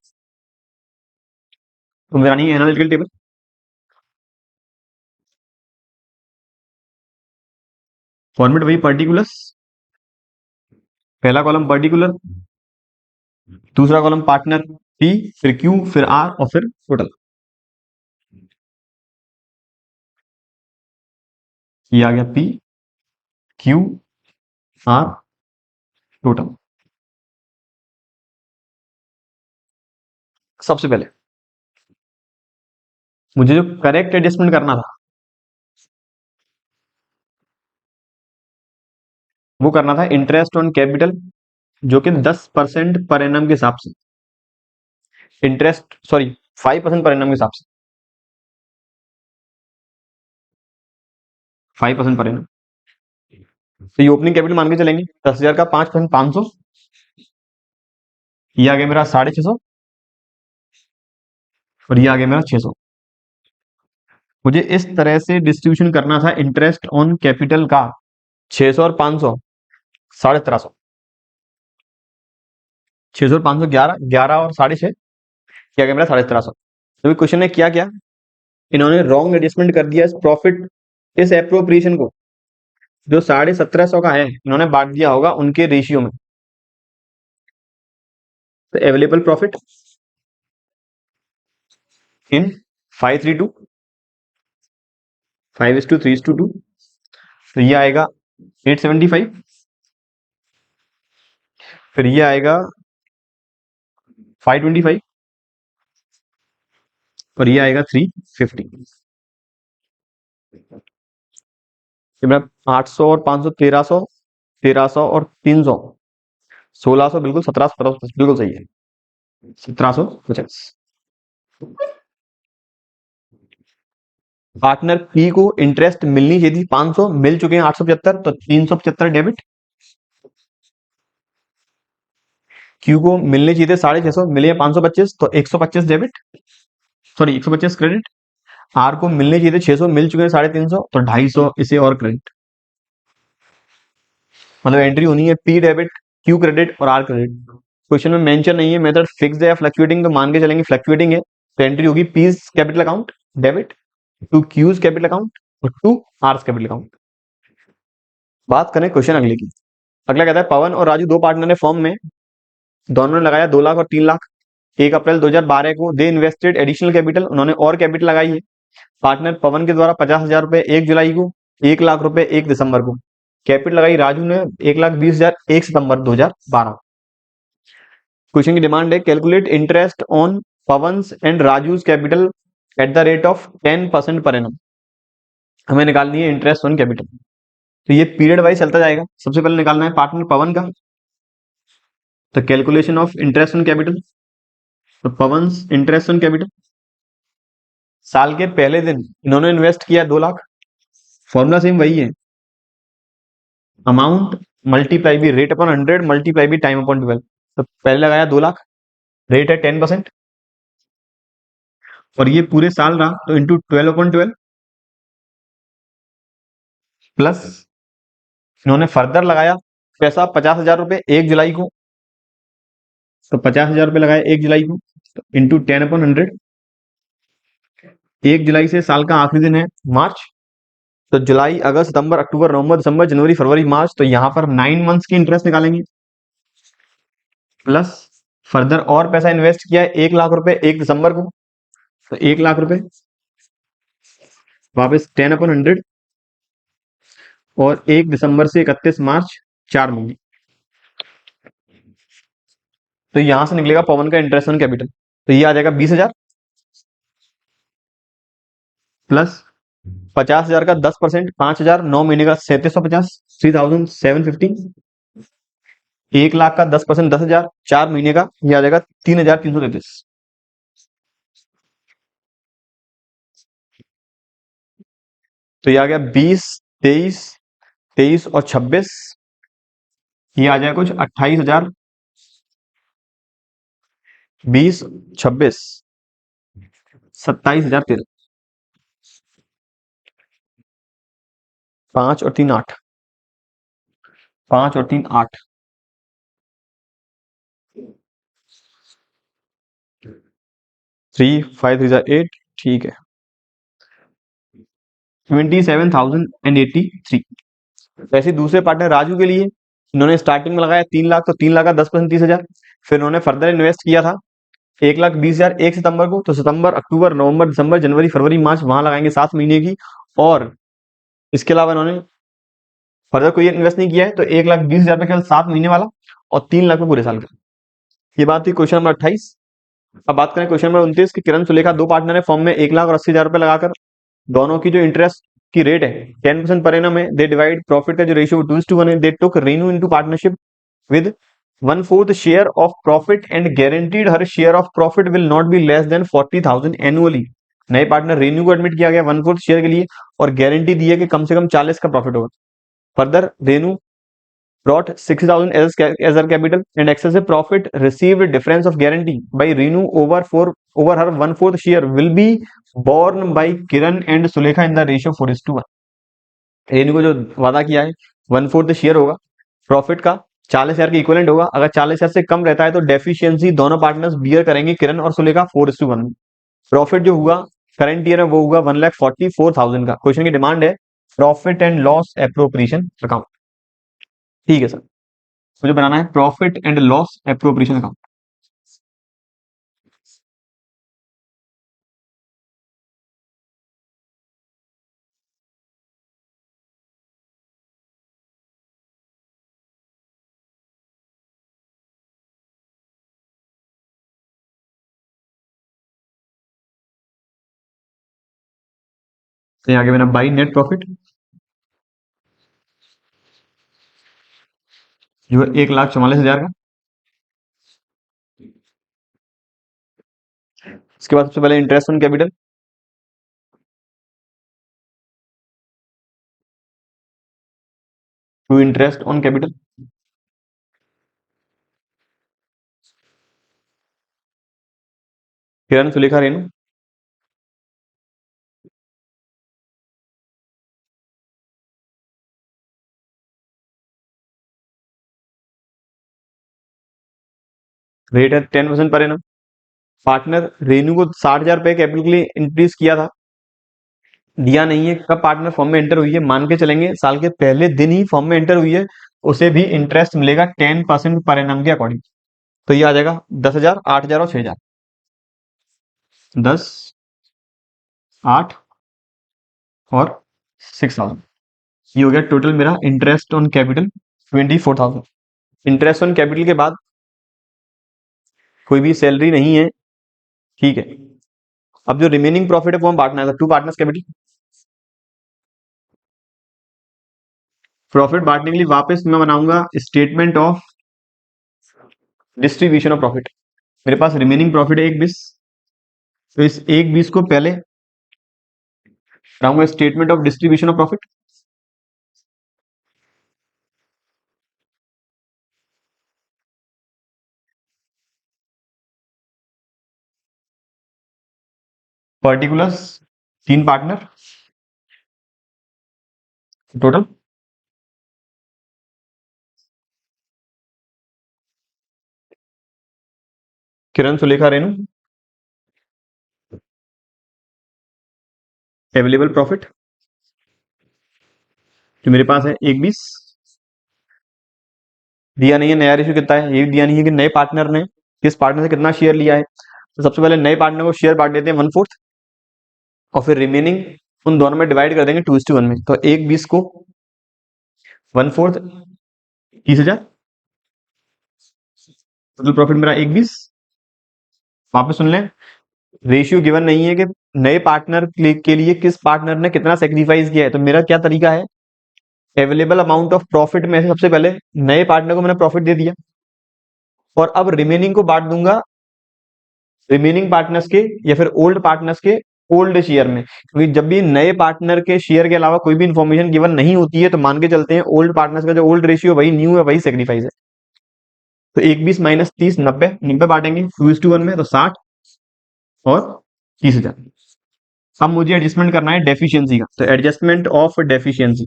तो बनानी है एनालिटिकल टेबल। फॉर्मेट वही पर्टिकुलर्स, पहला कॉलम पर्टिकुलर, दूसरा कॉलम पार्टनर पी, फिर क्यू, फिर आर और फिर टोटल। ये आ गया पी क्यू आर टोटल। सबसे पहले मुझे जो करेक्ट एडजस्टमेंट करना था वो करना था इंटरेस्ट ऑन कैपिटल जो कि 10% पर एनम के हिसाब से, इंटरेस्ट सॉरी 5% पर एनम के हिसाब से, 5% पर एनम। तो ये ओपनिंग कैपिटल मान के चलेंगे 10,000 का 5%, 500। ये आ गया मेरा 650 और ये आ गया मेरा 600। मुझे इस तरह से डिस्ट्रीब्यूशन करना था इंटरेस्ट ऑन कैपिटल का, 600 और 500, 1750। 600 और 500 11, 11 और 6.5 क्या गया मेरा 1750। तो क्वेश्चन ने क्या किया, इन्होंने रॉन्ग एडजस्टमेंट कर दिया इस प्रॉफिट, इस एप्रोप्रिएशन को जो 1750 का है इन्होंने बांट दिया होगा उनके रेशियो में। तो अवेलेबल प्रॉफिट इन 5:3:2, 5:3:2, तो ये आएगा 875, फिर ये आएगा 525 और ये आएगा 350। मैं 800 और 500 1300, 1300 और 300 1600, बिल्कुल 1750 बिल्कुल सही है, 1750। पार्टनर पी को इंटरेस्ट मिलनी चाहिए थी 500, मिल चुके हैं 875, तो 375 डेबिट। क्यू को मिलने चाहिए थे 650, मिले 525, तो 125 डेबिट, सॉरी 125 क्रेडिट। आर को मिलने चाहिए थे 600, मिल चुके हैं 350, तो 250 इसे और क्रेडिट। मतलब एंट्री होनी है पी डेबिट, क्यू क्रेडिट और आर क्रेडिट। क्वेश्चन में मेंशन नहीं है मेथड फिक्स्ड है या फ्लक्चुएटिंग, तो मान के चलेंगे फ्लक्चुएटिंग है, तो एंट्री होगी P's capital account debit to Q's capital account और टू आर्स कैपिटल अकाउंट। बात करें क्वेश्चन अगले की। अगला कहता है पवन और राजू दो पार्टनर है फॉर्म में, दोनों ने लगाया 2 लाख और 3 लाख। 1 अप्रैल 2012 को दे इन्वेस्टेड एडिशनल कैपिटल, उन्होंने और कैपिटल लगाई है। पार्टनर पवन के द्वारा 50,000 रुपए 1 जुलाई को, 1 लाख रुपए 1 दिसंबर को। कैपिटल लगाई राजू ने 1,20,000 1 सितंबर 2012। क्वेश्चन की डिमांड है calculate interest on Pawan's and Raju's capital at the rate of 10% per annum. हमें निकालनी है इंटरेस्ट ऑन कैपिटल, तो ये पीरियड वाइज चलता जाएगा। सबसे पहले निकालना है पार्टनर पवन का, तो calculation of interest on capital, तो पवंस इंटरेस्ट ऑन कैपिटल साल के पहले दिन इन्होंने इन्वेस्ट किया 2 लाख, फॉर्मूला सेम वही है, amount multiply by rate upon 100 multiply by time upon 12। तो पहले लगाया 2 लाख, रेट है 10% और ये पूरे साल रहा, तो इंटू 12/12 प्लस इन्होंने फर्दर लगाया पैसा 50,000 रुपए 1 जुलाई को, तो 50,000 रुपए लगाया 1 जुलाई को, तो इंटू 10/100। 1 जुलाई से साल का आखिरी दिन है मार्च, तो जुलाई अगस्त सितंबर अक्टूबर नवंबर दिसंबर जनवरी फरवरी मार्च, तो यहां पर 9 मंथ्स की इंटरेस्ट निकालेंगे। प्लस फर्दर और पैसा इन्वेस्ट किया है 1 लाख रुपए 1 दिसंबर को, तो 1 लाख रुपए वापस 10/100 और 1 दिसंबर से 31 मार्च 4 महीने। तो यहां से निकलेगा पवन का इंटरेस्ट ऑन कैपिटल, तो ये आ जाएगा 20,000 प्लस 50,000 का 10%, 5,000, 9 महीने का 3750, 3,750, 1 लाख का 10%, 10,000, 4 महीने का ये आ जाएगा 3,333। तो ये आ गया 20, 23, 23 और 26, ये आ जाएगा कुछ 28,000, 20, 26, 27,013। 5 और 3 8, 5 और 3 8, 3 5 3 8, ठीक है, 27,083। वैसे दूसरे पार्टनर राजू के लिए इन्होंने स्टार्टिंग में लगाया 3 लाख, तो 3 लाख का 10%, 30,000। फिर उन्होंने फर्दर इन्वेस्ट किया था 1,20,000 1 सितंबर को, तो सितंबर, अक्टूबर, नवंबर, दिसंबर, जनवरी, फरवरी, मार्च वहां लगाएंगे 7 महीने की। और इसके अलावा इन्होंने फर्दर कोई इन्वेस्ट नहीं किया है, तो 1,20,000 पे केवल 7 महीने वाला और 3 लाख पे पूरे साल का। ये बात थी क्वेश्चन नंबर 28। अब बात करें क्वेश्चन नंबर 29 की। किरण सुलेखा दो पार्टनर है, फॉर्म में 1,80,000 रुपए लगाकर दोनों की जो इंटरेस्ट की रेट है 10% पर एनम है। दे डिवाइड प्रॉफिट का जो रेशियो 2:1 है। They took Renu into partnership with 1/4 share of profit and guaranteed her share of profit will not be less than 40,000 annually। नए पार्टनर रेन्यू को एडमिट किया गया 1/4 शेयर के लिए और गारंटी दी है कि कम से कम 40 का प्रॉफिट होगा। Further Renu brought 60,000 as her capital and excessive profit received difference of guarantee by Renu over her 1/4 share will be borne by Kiran and Sulekha in the ratio 4:1। Renu को जो वादा किया है 1/4 शेयर होगा प्रॉफिट का, 40,000 के इक्वलेंट होगा। अगर 40,000 से कम रहता है तो डेफिशिएंसी दोनों पार्टनर्स बियर करेंगे, किरण और सुलेखा 4:1 में। प्रॉफिट जो हुआ करंट ईयर में वो हुआ 1,44,000 का। क्वेश्चन की डिमांड है profit and loss appropriation account. ठीक है सर, मुझे बनाना है profit and loss appropriation account. तो आगे मेरा बाई नेट प्रॉफिट जो है 1,44,000 का। इसके बाद सबसे पहले interest on capital, to interest on capital, Kiran Sulekha Renu. Rate है 10% पर एनम। पार्टनर रेनू को 60,000 रुपए कैपिटल के लिए इंक्रीज किया था, दिया नहीं है। कब पार्टनर फॉर्म में एंटर हुई है, मान के चलेंगे साल के पहले दिन ही फॉर्म में एंटर हुई है, उसे भी इंटरेस्ट मिलेगा 10% पर एनम के अकॉर्डिंग। तो ये आ जाएगा 10,000, 8,000 और 6,000। 10, 8 और 6,000, ये हो गया टोटल मेरा interest on capital 24,000। Interest on capital के बाद कोई भी सैलरी नहीं है, ठीक है। अब जो रिमेनिंग प्रॉफिट है वो हम बांटना है, टू पार्टनर्स कैपिटल। प्रॉफिट बांटने के लिए वापस मैं बनाऊंगा statement of distribution of profit. मेरे पास रिमेनिंग प्रॉफिट है 1/20, तो इस 1/20 को पहले बनाऊंगा statement of distribution of profit. Particulars 3 partner total, Kiran Sulekha Renu. Available profit जो मेरे पास है 1/20, दिया नहीं है नया रेशियो कितना है, ये भी दिया नहीं है कि नए पार्टनर ने किस पार्टनर से कितना शेयर लिया है। तो सबसे पहले नए पार्टनर को शेयर बांट देते हैं 1/4 और फिर रिमेनिंग उन दोनों में डिवाइड कर देंगे 2:1 में। तो 1/20 को 1/4 30,000, टोटल प्रॉफिट मेरा 1/20। वापस सुन लें, रेशियो गिवन नहीं है कि नए पार्टनर के लिए किस पार्टनर ने कितना सेक्रीफाइस किया है। तो मेरा क्या तरीका है, अवेलेबल अमाउंट ऑफ प्रॉफिट में से सबसे पहले नए पार्टनर को मैंने प्रॉफिट दे दिया, और अब रिमेनिंग को बांट दूंगा रिमेनिंग पार्टनर्स के या फिर ओल्ड पार्टनर्स के ओल्ड शेयर में, क्योंकि जब भी नए पार्टनर के शेयर के अलावा कोई भी इन्फॉर्मेशन गिवन नहीं होती है तो मान के चलते हैं ओल्ड पार्टनर्स का जो ओल्ड रेशियो वही न्यू है, वही सेक्रीफाइस है। तो 21 - 30 90, 90 बांटेंगे 2:1 में, तो 60 और 30,000। अब मुझे एडजस्टमेंट करना है डेफिशिएंसी का, तो एडजस्टमेंट ऑफ डेफिशिएंसी,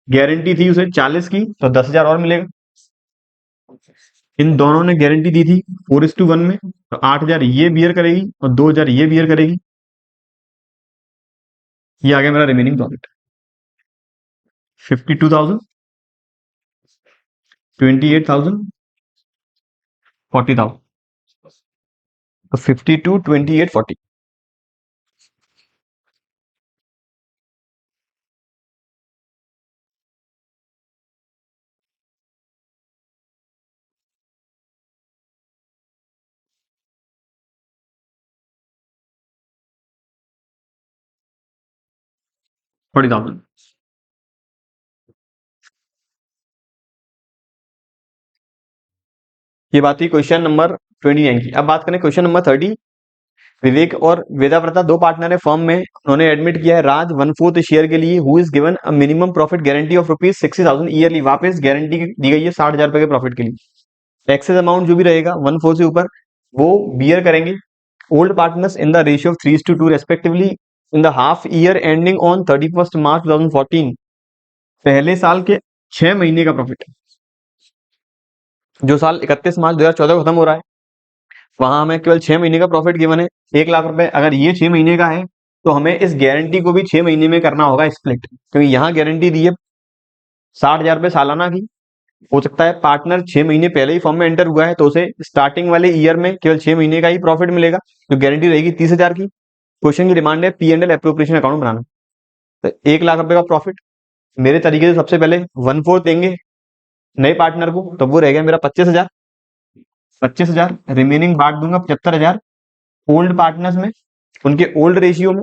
गारंटी थी उसे 40 की तो 10,000 और मिलेगा। इन दोनों ने गारंटी दी थी 4:1 में, तो 8,000 ये बियर करेगी और 2,000 ये बियर करेगी। ये आ गया मेरा रिमेनिंग प्रॉफिट, 52,000, 28,000, 40,000। तो 52, 28, 40। 40,000। ये बात थी क्वेश्चन नंबर 29 की। अब बात करें क्वेश्चन नंबर 30। विवेक और वेदाव्रता दो पार्टनर है फर्म में, उन्होंने एडमिट किया है राज 1/4 शेयर के लिए, who is given a minimum profit guarantee of ₹60,000 yearly. वापस गारंटी दी गई है 60,000 रुपए के प्रॉफिट के लिए। एक्सेस अमाउंट जो भी रहेगा 1/4 से ऊपर वो बियर करेंगे old partners in the ratio of 3:2 respectively in the half year ending on 31 मार्च 2014। पहले साल के 6 महीने का प्रॉफिट, जो साल 31 मार्च 2014 को खत्म हो रहा है, वहां हमें केवल 6 महीने का प्रॉफिट गिवन है 1,00,000 रुपए। अगर ये 6 महीने का है तो हमें इस गारंटी को भी 6 महीने में करना होगा स्प्लिट, क्योंकि यहाँ गारंटी दी है 60,000 रुपए सालाना की। हो सकता है पार्टनर 6 महीने पहले ही फॉर्म में एंटर हुआ है तो उसे स्टार्टिंग वाले ईयर में केवल 6 महीने का ही प्रॉफिट मिलेगा, तो गारंटी रहेगी 30,000 की। क्वेश्चन की डिमांड है P&L एप्रोप्रिएशन अकाउंट बनाना। तो 1,00,000 रुपए का प्रॉफिट मेरे तरीके से सबसे पहले 1/4 देंगे नए पार्टनर को, तो वो रह गया मेरा 25,000। 25,000 रिमेनिंग बांट दूंगा 75,000 ओल्ड पार्टनर्स में, उनके ओल्ड रेशियो में।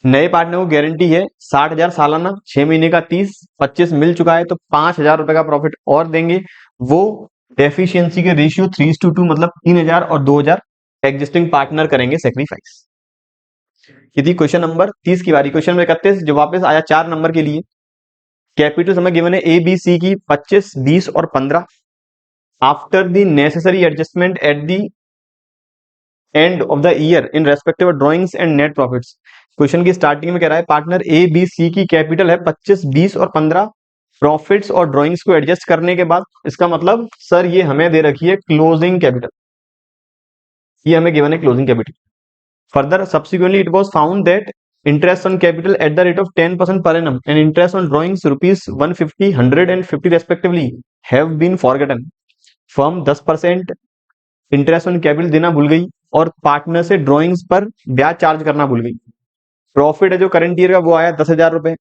नए पार्टनर को गारंटी है 60,000 सालाना, 6 महीने का 30, 25 मिल चुका है तो 5,000 रुपए का प्रॉफिट और देंगे। वो डेफिशिएंसी के रेशियो 3:2 मतलब 3,000 और 2,000 एग्जिस्टिंग पार्टनर करेंगे सेक्रीफाइस। ये थी क्वेश्चन नंबर 30 की बारी। क्वेश्चन नंबर 31 जो वापस आया 4 नंबर के लिए, कैपिटल समय गिवन है ए बी सी की 25, 20 और 15। After the necessary adjustment eight the end of the year in respective drawings and net profits. Question की स्टार्टिंग में कह रहा है पार्टनर ए बी सी की कैपिटल है 25, 20 और 15। प्रॉफिट्स और ड्रॉइंग्स को एडजस्ट करने के बाद, इसका मतलब सर ये हमें दे रखी है क्लोजिंग कैपिटल, ये हमें गिवन है closing capital. Further subsequently it was found that interest on capital at the rate of 10% per annum and interest on drawings rupees 150, 100 and 50 respectively have been forgotten. Firm 10% interest on capital देना भूल गई और partner से drawings पर ब्याज charge करना भूल गई। प्रॉफिट है जो करंट ईयर का वो आया 10,000 रुपए,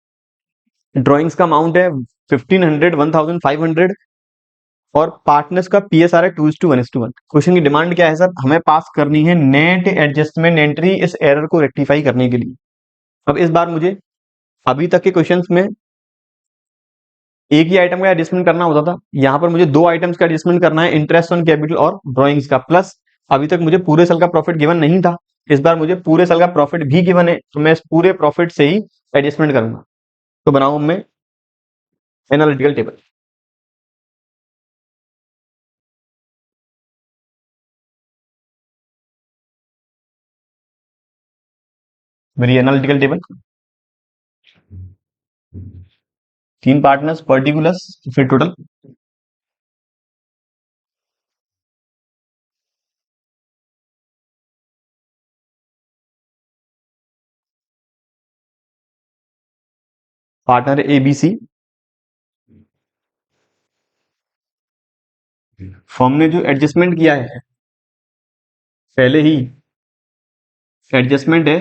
ड्रॉइंग्स का अमाउंट है 1,500, 1,500 और पार्टनर्स का पीएसआर है 2:1:1। क्वेश्चन की डिमांड क्या है सर, हमें पास करनी है नेट एडजस्टमेंट एंट्री इस एरर को रेक्टिफाई करने के लिए। अब इस बार मुझे अभी तक के क्वेश्चंस में एक ही आइटम का एडजस्टमेंट करना होता था, यहाँ पर मुझे दो आइटम्स का एडजस्टमेंट करना है, इंटरेस्ट ऑन कैपिटल और ड्रॉइंग्स का। प्लस अभी तक मुझे पूरे साल का प्रॉफिट गिवन नहीं था, इस बार मुझे पूरे साल का प्रॉफिट भी गिवन है, तो मैं इस पूरे प्रॉफिट से ही एडजस्टमेंट करूंगा। तो बनाऊं मैं एनालिटिकल टेबल। मेरी एनालिटिकल टेबल 3 पार्टनर्स पर्टिकुलर्स फिर total. Partner A B C, firm ने जो एडजस्टमेंट किया है पहले ही एडजस्टमेंट है,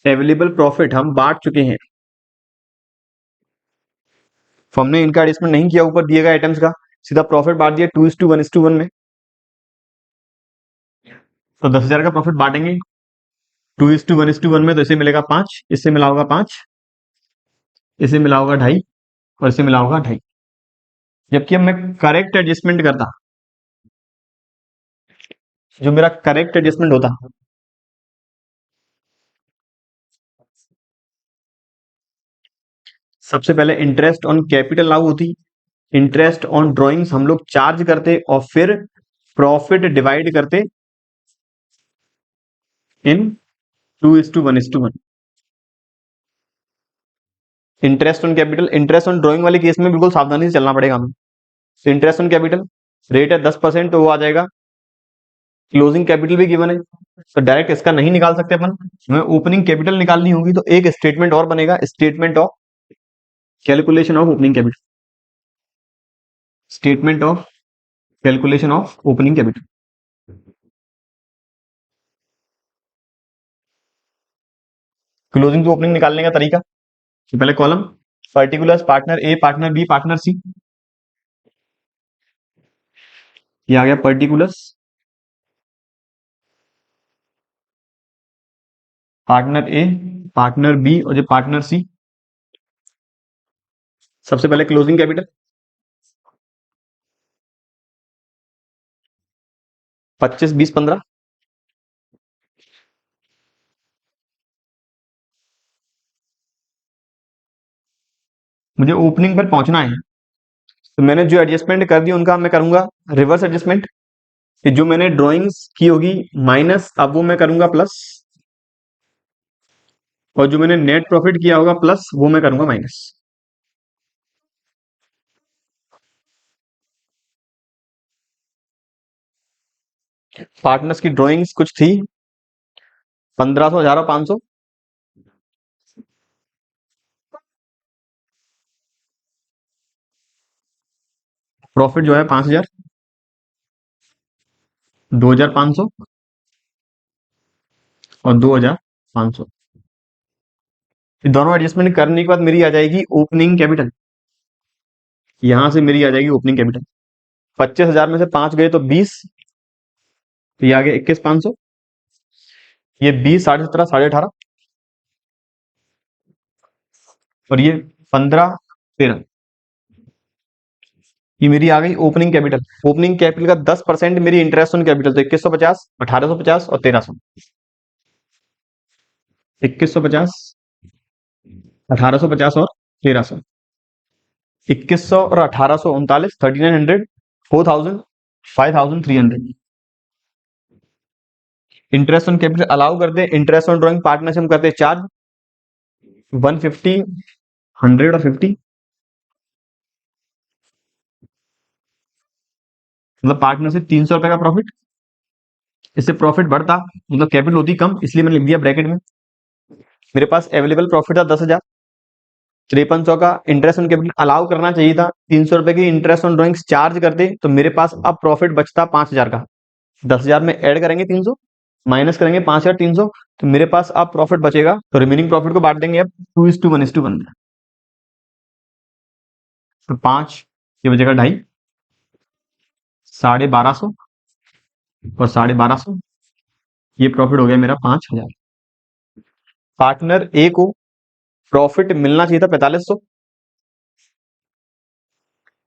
अवेलेबल प्रॉफिट हम बांट चुके हैं। फर्म ने इनका एडजस्टमेंट नहीं किया ऊपर दिए गए आइटम्स का, सीधा प्रॉफिट बांट दिया 2:1:1 में। तो 10,000 का प्रॉफिट बांटेंगे 2:1:1 में, तो इसे मिलेगा 5, इससे मिला होगा 5, इसे मिला होगा 2.5 और इसे मिला होगा 2.5। जबकि अब मैं करेक्ट एडजस्टमेंट करता, जो मेरा करेक्ट एडजस्टमेंट होता, सबसे पहले इंटरेस्ट ऑन कैपिटल लागू होती, इंटरेस्ट ऑन ड्रॉइंग्स हम लोग चार्ज करते और फिर प्रॉफिट डिवाइड करते इन 2:1:1। Interest on capital, interest on drawing वाले केस में बिल्कुल सावधानी से चलना पड़ेगा हमें। तो इंटरेस्ट ऑन कैपिटल रेट है 10%, तो वो आ जाएगा, क्लोजिंग कैपिटल भी गिवन है, तो डायरेक्ट इसका नहीं निकाल सकते अपन, हमें ओपनिंग कैपिटल निकालनी होगी। तो एक स्टेटमेंट और बनेगा, statement of calculation of opening capital, statement of calculation of opening capital. Closing to opening निकालने का तरीका, तो पहले column particulars, partner A, partner B, partner C, ये आ गया particulars, partner A, partner B और जो पार्टनर सी। सबसे पहले क्लोजिंग कैपिटल 25, 20, 15। मुझे ओपनिंग पर पहुंचना है, तो मैंने जो एडजस्टमेंट कर दी उनका मैं करूंगा रिवर्स एडजस्टमेंट, कि जो मैंने ड्राइंग्स की होगी माइनस, अब वो मैं करूंगा प्लस, और जो मैंने नेट प्रॉफिट किया होगा प्लस, वो मैं करूंगा माइनस। पार्टनर्स की ड्राइंग्स कुछ थी 1500, 1000, 500। प्रॉफिट जो है 5000, 2500 और 2500। दोनों एडजस्टमेंट करने के बाद मेरी आ जाएगी ओपनिंग कैपिटल, यहां से मेरी आ जाएगी ओपनिंग कैपिटल। 25,000 में से 5 गए तो 20, तो ये आ गया 21,500, ये 20, 17.5, 18.5, और ये 15, 13, ये मेरी आ गई ओपनिंग कैपिटल। ओपनिंग कैपिटल का 10% मेरी इंटरेस्ट ऑन कैपिटल, तो 2150, 1850 और 1300। 2150, 1850 और 1300। 2100 और 1800 39, 3900, 4000, 5300। इंटरेस्ट ऑन कैपिटल अलाउ करते हैं, इंटरेस्ट ऑन ड्रॉइंग पार्टनर से हम करते हैं चार्ज 150, 100 और 50। मतलब पार्टनर से 300 रुपए का प्रॉफिट, इससे प्रॉफिट बढ़ता, मतलब कैपिटल होती कम, इसलिए मैंने लिख दिया ब्रैकेट में। मेरे पास अवेलेबल प्रॉफिट था 10,000, 5300 का इंटरेस्ट ऑन कैपिटल अलाउ करना चाहिए था, 300 रुपए की इंटरेस्ट ऑन ड्रॉइंग्स चार्ज करते, तो मेरे पास अब प्रॉफिट बचता 5000 का। 10,000 में ऐड करेंगे 300, माइनस करेंगे 5300, तो मेरे पास अब प्रॉफिट बचेगा, तो रिमेनिंग प्रॉफिट को बांट देंगे अब 2:1:1 में। तो 5, ये बचेगा 2.5, 1250 और 1250, ये प्रॉफिट हो गया मेरा 5000। पार्टनर ए को प्रॉफिट मिलना चाहिए था 4500,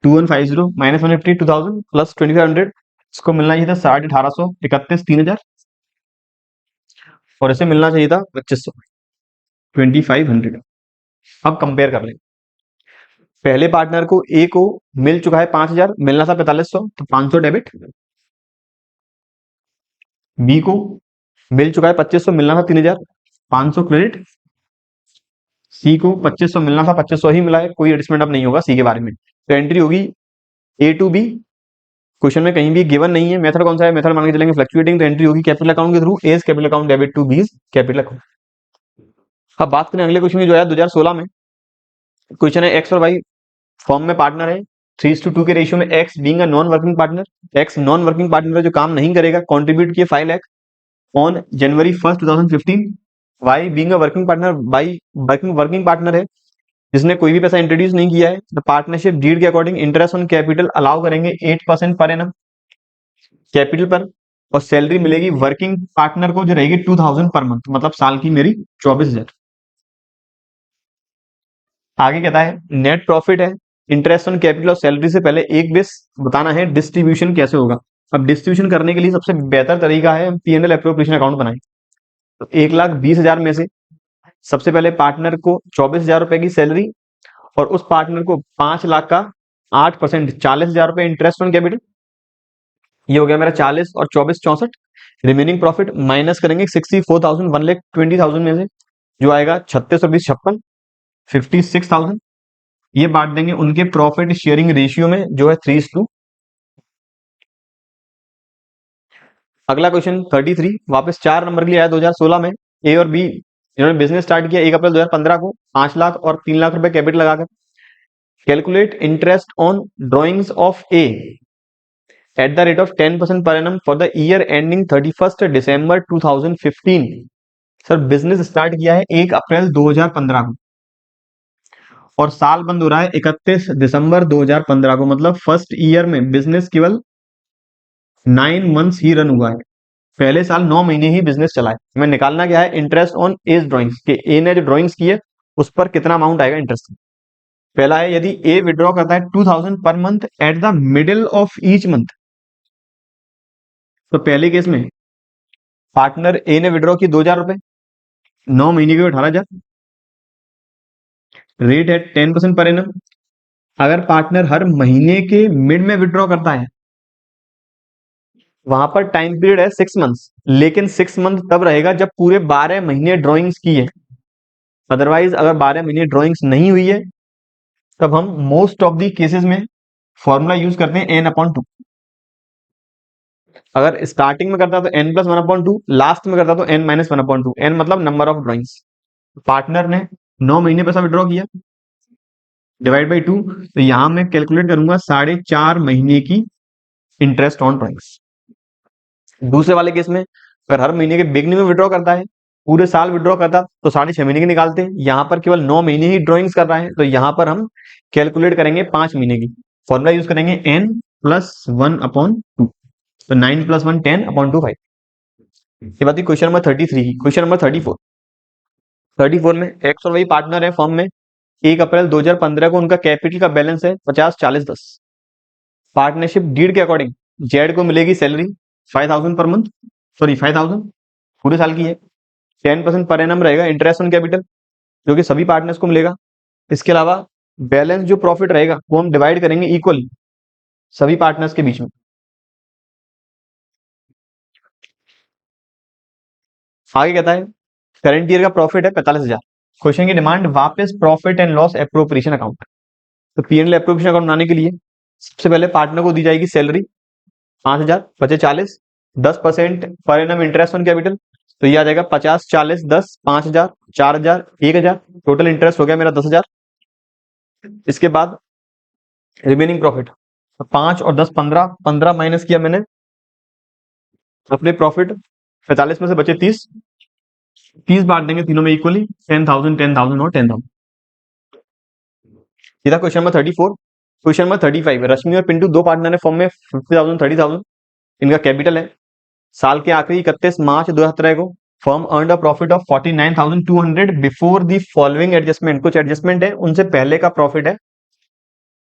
2150 माइनस 150, 2000 प्लस 2500, इसको मिलना चाहिए था 1850, 31, 3000, और इसे मिलना चाहिए था 2500, 2500। अब कंपेयर कर लें, पहले पार्टनर को ए को मिल चुका है 5000, मिलना था 4500, तो 500 डेबिट। बी को मिल चुका है 2500, मिलना था 3000, 500 क्रेडिट। सी को 2500 मिलना था, 2500 ही मिला है, कोई एडजस्टमेंट अब नहीं होगा सी के बारे में। तो एंट्री होगी ए टू बी, क्वेश्चन में कहीं भी गिवन नहीं है, मेथड कौन सा है, मेथड मान के चलेंगे फ्लक्चुएटिंग, तो एंट्री होगी कैपिटल अकाउंट के through, as capital account debit to B's capital account. अब बात करें अगले क्वेश्चन की, जो है 2016 में क्वेश्चन है, एक्स और वाई फॉर्म में पार्टनर है, 3:2 के रेशियो में, X being a non working partner, X non working partner है जो काम नहीं करेगा, कॉन्ट्रीब्यूट किए 5 lakh on January 1, 2015। Y being a working partner, Y working partner है जिसने कोई भी पैसा इंट्रोड्यूस नहीं किया है, तो पार्टनरशिप डीड के according interest on capital allow करेंगे 8% पर एनम कैपिटल पर, और सैलरी मिलेगी वर्किंग पार्टनर को जो रहेगी 2000 पर मंथ, मतलब साल की मेरी 24,000। आगे कहता है नेट प्रॉफिट है, इंटरेस्ट ऑन कैपिटल और सैलरी से पहले एक बेस बताना है डिस्ट्रीब्यूशन कैसे होगा। अब डिस्ट्रीब्यूशन करने के लिए सबसे बेहतर तरीका है P&L एप्रोप्रिएशन अकाउंट बनाएं। तो 1,20,000 में से सबसे पहले पार्टनर को 24,000 रुपए की सैलरी और उस पार्टनर को 5 लाख का 8% 40,000 रुपए इंटरेस्ट ऑन कैपिटल, ये हो गया मेरा 40 और 24 64। रिमेनिंग प्रॉफिट माइनस करेंगे 64,000 1,20,000 में से, जो आएगा 36 और 20 56 56,000। ये बांट देंगे उनके प्रॉफिट शेयरिंग रेशियो में जो है 3:2। अगला क्वेश्चन 33 वापस 4 नंबर के लिए आया 2016 में। ए और बी इन्होंने बिजनेस स्टार्ट किया 1 अप्रैल 2015 को 5 लाख और 3 लाख रुपए कैपिटल लगाकर। Calculate interest on drawings of A eight the rate of 10% per annum for the year ending 31 December 2015। Sir business start किया है 1 अप्रैल 2015 को और साल बंद हो रहा है 31 दिसंबर 2015 को, मतलब फर्स्ट ईयर में बिजनेस केवल 9 मंथ्स ही रन हुआ है। पहले साल 9 महीने ही बिजनेस चला है। हमें निकालना क्या है इंटरेस्ट ऑन एज ड्रॉइंग्स के ए ने जो ड्रॉइंग्स की है उस पर कितना अमाउंट आएगा इंटरेस्ट। पहला है यदि ए विड्रॉ करता है 2000 per month at the middle of each month, तो पहले केस में पार्टनर ए ने विड्रॉ की 2,000 रुपए, 9 महीने के 18,000, रेट है 10% पर एनम। अगर पार्टनर हर महीने के मिड में विड्रॉ करता है, वहां पर टाइम पीरियड है 6 मंथ्स, लेकिन 6 मंथ तब रहेगा जब पूरे 12 महीने ड्रॉइंग्स की है। अदरवाइज अगर 12 महीने ड्रॉइंग्स नहीं हुई है तब हम मोस्ट ऑफ दी केसेस में फॉर्मूला यूज करते हैं n/2। अगर स्टार्टिंग में करता तो n+1/2, लास्ट में करता तो n-1/2। n मतलब नंबर ऑफ ड्रॉइंग्स। पार्टनर ने 9 महीने पैसा विड्रॉ किया, डिवाइड बाई 2, तो यहां मैं कैलकुलेट करूंगा 4.5 महीने की इंटरेस्ट ऑन ड्रॉइंग्स। दूसरे वाले केस में अगर हर महीने के बिगनिंग में विड्रॉ करता है, पूरे साल विड्रॉ करता तो 6.5 महीने की निकालते हैं। यहाँ पर केवल 9 महीने ही ड्रॉइंग्स कर रहा है, तो यहाँ पर हम कैलकुलेट करेंगे 5 महीने की। फॉर्मूला यूज करेंगे n+1/2, तो 9+1 10/2 5। ये बात क्वेश्चन नंबर 33 की। क्वेश्चन नंबर 34 में एक्स और वाई पार्टनर है फर्म में। 1 अप्रैल 2015 को उनका कैपिटल का बैलेंस है 50 40 10। पार्टनरशिप डीड के अकॉर्डिंग जेड को मिलेगी सैलरी 5,000 पर मंथ, सॉरी 5,000 पूरे साल की है। 10% पर एनम रहेगा इंटरेस्ट ऑन कैपिटल, जो कि सभी पार्टनर्स को मिलेगा। इसके अलावा बैलेंस जो प्रॉफिट रहेगा वो हम डिवाइड करेंगे इक्वली सभी पार्टनर्स के बीच में। आगे कहता है करंट ईयर का प्रॉफिट है 45,000। क्वेश्चन की डिमांड वापस profit and loss appropriation account. तो P&L एप्रोप्रिएशन अकाउंट बनाने के लिए सबसे पहले पार्टनर को दी जाएगी सैलरी 5,000 बचे 40, 10% per annum interest on capital, तो ये आ जाएगा 50 40 10 5,000 4,000 1,000, टोटल इंटरेस्ट हो गया मेरा 10,000। इसके बाद रिमेनिंग प्रॉफिट 5 और 10 15, 15 माइनस किया मैंने अपने प्रॉफिट, 45 में से बचे 30, 30 बांट देंगे तीनों में इक्वली 10,000 10,000 और 10,000। ये था क्वेश्चन नंबर 34। क्वेश्चन नंबर 35, रश्मि और पिंटू दो पार्टनर है फॉर्म में 50,000 30,000, इनका कैपिटल है। साल के आखिरी 31 मार्च 2017 को firm earn a profit of 49,200 before the following adjustment. कुछ एडजस्टमेंट है, उनसे पहले का प्रॉफिट है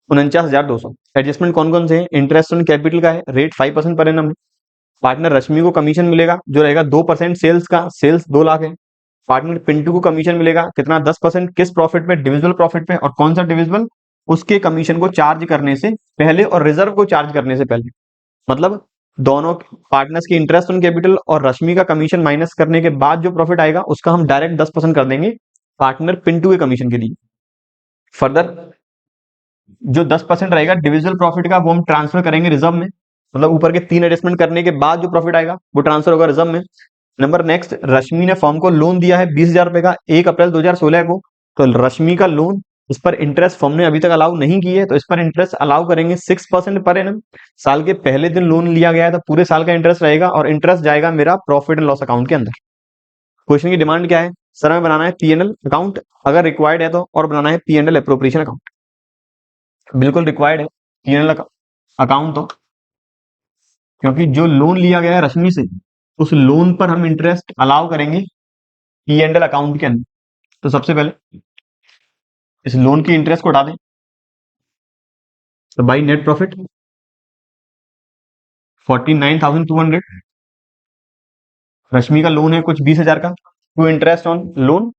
49,200। एडजस्टमेंट कौन कौन से हैं? इंटरेस्ट ऑन कैपिटल का है, रेट 5% पर एनम है। पार्टनर रश्मि को कमीशन मिलेगा जो रहेगा 2% सेल्स का, सेल्स 2 लाख है। पार्टनर पिंटू को कमीशन मिलेगा कितना? 10%। किस प्रॉफिट पे? डिविजिबल प्रॉफिट पे। और कौन सा डिविजिबल? उसके कमीशन को चार्ज करने से पहले और रिजर्व को चार्ज करने से पहले। मतलब दोनों पार्टनर्स की इंटरेस्ट ऑन कैपिटल और रश्मि का कमीशन माइनस करने के बाद जो प्रॉफिट आएगा उसका हम डायरेक्ट 10% कर देंगे पार्टनर पिंटू के कमीशन के लिए। फर्दर जो 10% रहेगा डिविजिबल प्रॉफिट का वो हम ट्रांसफर करेंगे रिजर्व में, मतलब ऊपर के 3 एडजस्टमेंट करने के बाद जो प्रॉफिट आएगा वो ट्रांसफर होगा रिजर्व में। नंबर नेक्स्ट, रश्मि ने फर्म को लोन दिया है 20,000 रुपए का 1 अप्रैल 2016 को, तो रश्मि का लोन, इस पर इंटरेस्ट फर्म ने अभी तक अलाउ नहीं की है, तो इस पर इंटरेस्ट अलाउ करेंगे 6% पर एनम। साल के पहले दिन लोन लिया गया है तो पूरे साल का इंटरेस्ट रहेगा और इंटरेस्ट जाएगा मेरा प्रॉफिट एंड लॉस अकाउंट के अंदर। क्वेश्चन की डिमांड क्या है? सर हमें बनाना है P&L अकाउंट अगर रिक्वायर्ड है तो, और बनाना है P&L एप्रोप्रिएशन अकाउंट। बिल्कुल रिक्वायर्ड है P&L अकाउंट तो क्योंकि जो लोन लिया गया है रश्मि से, उस लोन पर हम इंटरेस्ट अलाउ करेंगे पी एंड एल अकाउंट के अंदर। तो सबसे पहले इस लोन की इंटरेस्ट को हटा दें, तो बाई नेट प्रॉफिट 49,200। रश्मि का लोन है कुछ 20,000 का, टू इंटरेस्ट ऑन लोन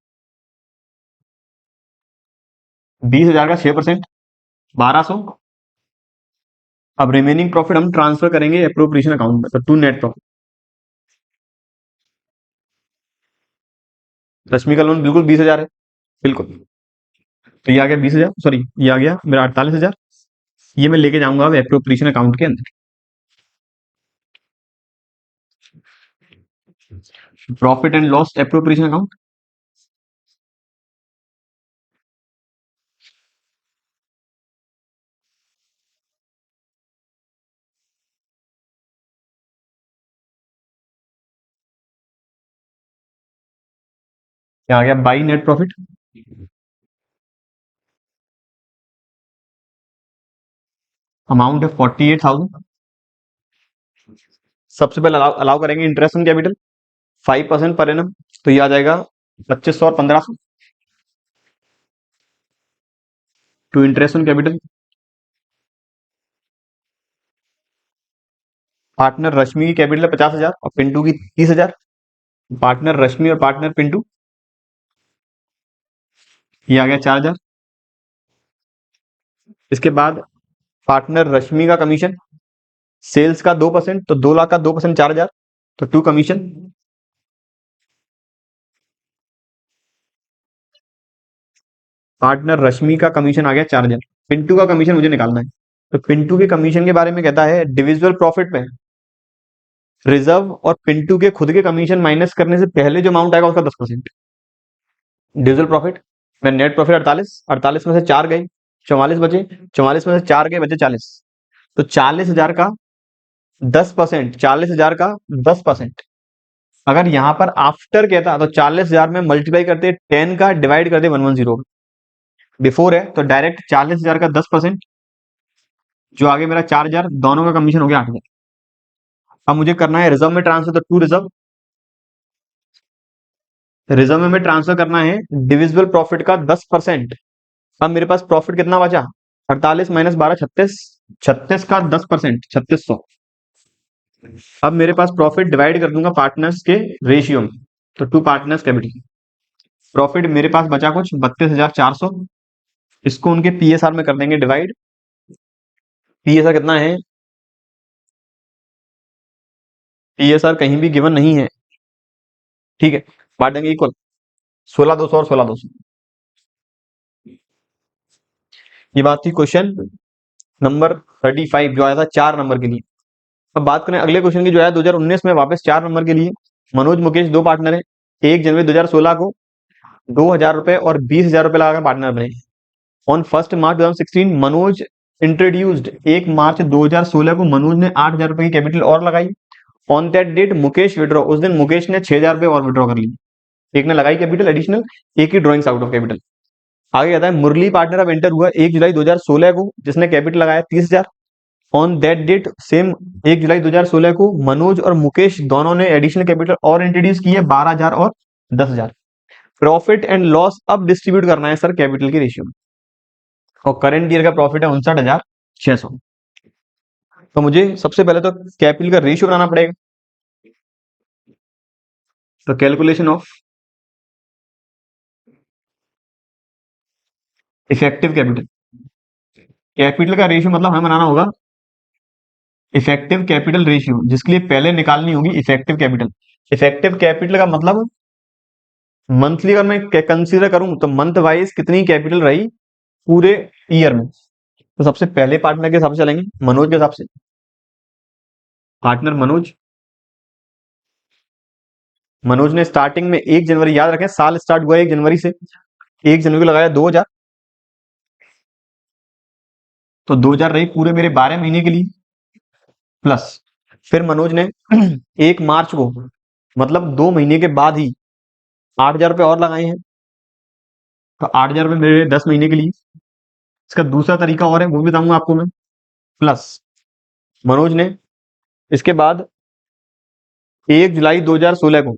20,000 का 6%, 1200। अब रिमेनिंग प्रॉफिट हम ट्रांसफर करेंगे एप्रोप्रिएशन अकाउंट में, तो टू नेट प्रॉफिट। रश्मि का लोन बिल्कुल 20,000 है, बिल्कुल। तो ये आ गया 20,000, सॉरी ये आ गया मेरा 48,000। ये मैं लेके जाऊंगा अब एप्रोप्रिएशन अकाउंट के अंदर। Profit and loss appropriation account. क्या आ गया बाई नेट प्रॉफिट, अमाउंट है 48,000। सबसे पहले अलाउ अलाउ करेंगे interest on capital 5% per annum, तो ये आ जाएगा 2500 और 1500 to interest on capital. Partner Rashmi की कैपिटल है 50,000 और पिंटू की 30,000। पार्टनर रश्मि और पार्टनर पिंटू, ये आ गया 4,000। इसके बाद पार्टनर रश्मि का कमीशन सेल्स का 2%, तो 2 लाख का 2% 4,000, तो टू कमीशन। पार्टनर रश्मि का कमीशन आ गया 4,000। पिंटू का कमीशन मुझे निकालना है, तो पिंटू के कमीशन के बारे में कहता है डिविजिबल प्रॉफिट में रिजर्व और पिंटू के खुद के कमीशन माइनस करने से पहले जो अमाउंट आएगा उसका 10%। डिविजिबल प्रॉफिट में नेट प्रॉफिट 48, 48 में से 4 गए 44 बचे, 44 में से 4 गए बचे 40, तो 40,000 का 10%, 40,000 का 10%। अगर यहां पर आफ्टर कहता तो 40,000 में मल्टीप्लाई करते 10 का डिवाइड करते 110। बिफोर है तो डायरेक्ट 40,000 का 10%, जो आगे मेरा 4,000, दोनों का कमीशन हो गया 8,000। अब मुझे करना है रिजर्व में ट्रांसफर, तो टू रिजर्व। रिजर्व में ट्रांसफर करना है डिविजिबल प्रॉफिट का 10%। अब मेरे पास प्रॉफिट कितना बचा, 48 माइनस 12 36, 36 का 10%, 3600। अब मेरे पास प्रॉफिट डिवाइड कर दूंगा पार्टनर्स के रेशियो में, तो टू पार्टनर्स कैपिटल। प्रॉफिट मेरे पास बचा कुछ 32,400, इसको उनके पीएसआर में कर देंगे डिवाइड। पीएसआर कितना है, पीएसआर कहीं भी गिवन नहीं है, ठीक है। बांट देंगे इक्वल 16,200 और 16,200। ये बात थी क्वेश्चन नंबर 35 जो आया था 4 नंबर के लिए। अब बात करें अगले क्वेश्चन की जो आया 2019 में वापस 4 नंबर के लिए। मनोज मुकेश दो पार्टनर है, 1 जनवरी 2016 को 2,000 रुपए और 20,000 रुपए लगाकर पार्टनर बने। ऑन 1 मार्च 2016 मनोज इंट्रोड्यूस्ड, 1 मार्च 2016 को मनोज ने 8,000 रुपए की कैपिटल और लगाई। On that date Mukesh withdraw, उस दिन मुकेश ने 6,000 रुपए और विड्रॉ कर ली। एक ने लगाई कैपिटल एडिशनल, एक ही ड्रॉइंग्स आउट ऑफ कैपिटल। आगे कहता है मुरली पार्टनर अब एंटर हुआ 1 जुलाई 2016 को, जिसने कैपिटल लगाया 30,000। ऑन दैट डेट सेम 1 जुलाई 2016 को मनोज और मुकेश दोनों ने एडिशनल कैपिटल और इंट्रोड्यूस की है 12,000 और 10,000। प्रॉफिट एंड लॉस अब डिस्ट्रीब्यूट करना है सर कैपिटल के रेशियो में, और करंट ईयर का प्रॉफिट है 59,600। तो मुझे सबसे पहले तो कैपिटल का रेशियो बनाना पड़ेगा, तो calculation of effective capital. Capital का रेशियो मतलब हमें बनाना होगा इफेक्टिव कैपिटल रेशियो, जिसके लिए पहले निकालनी होगी इफेक्टिव कैपिटल। इफेक्टिव कैपिटल का मतलब मंथली अगर मैं कंसीडर करूं तो मंथ वाइज कितनी कैपिटल रही पूरे ईयर में। तो सबसे पहले पार्टनर के हिसाब से चलेंगे, मनोज के हिसाब से। पार्टनर मनोज, मनोज ने स्टार्टिंग में 1 जनवरी, याद रखें साल स्टार्ट हुआ 1 जनवरी से, 1 जनवरी को लगाया 2,000, तो 2,000 रही पूरे मेरे 12 महीने के लिए। प्लस फिर मनोज ने 1 मार्च को, मतलब 2 महीने के बाद ही 8,000 रुपए और लगाए हैं, तो 8,000 रुपए मेरे 10 महीने के लिए। इसका दूसरा तरीका और है, वो भी बताऊंगा आपको मैं। प्लस मनोज ने इसके बाद 1 जुलाई 2016 को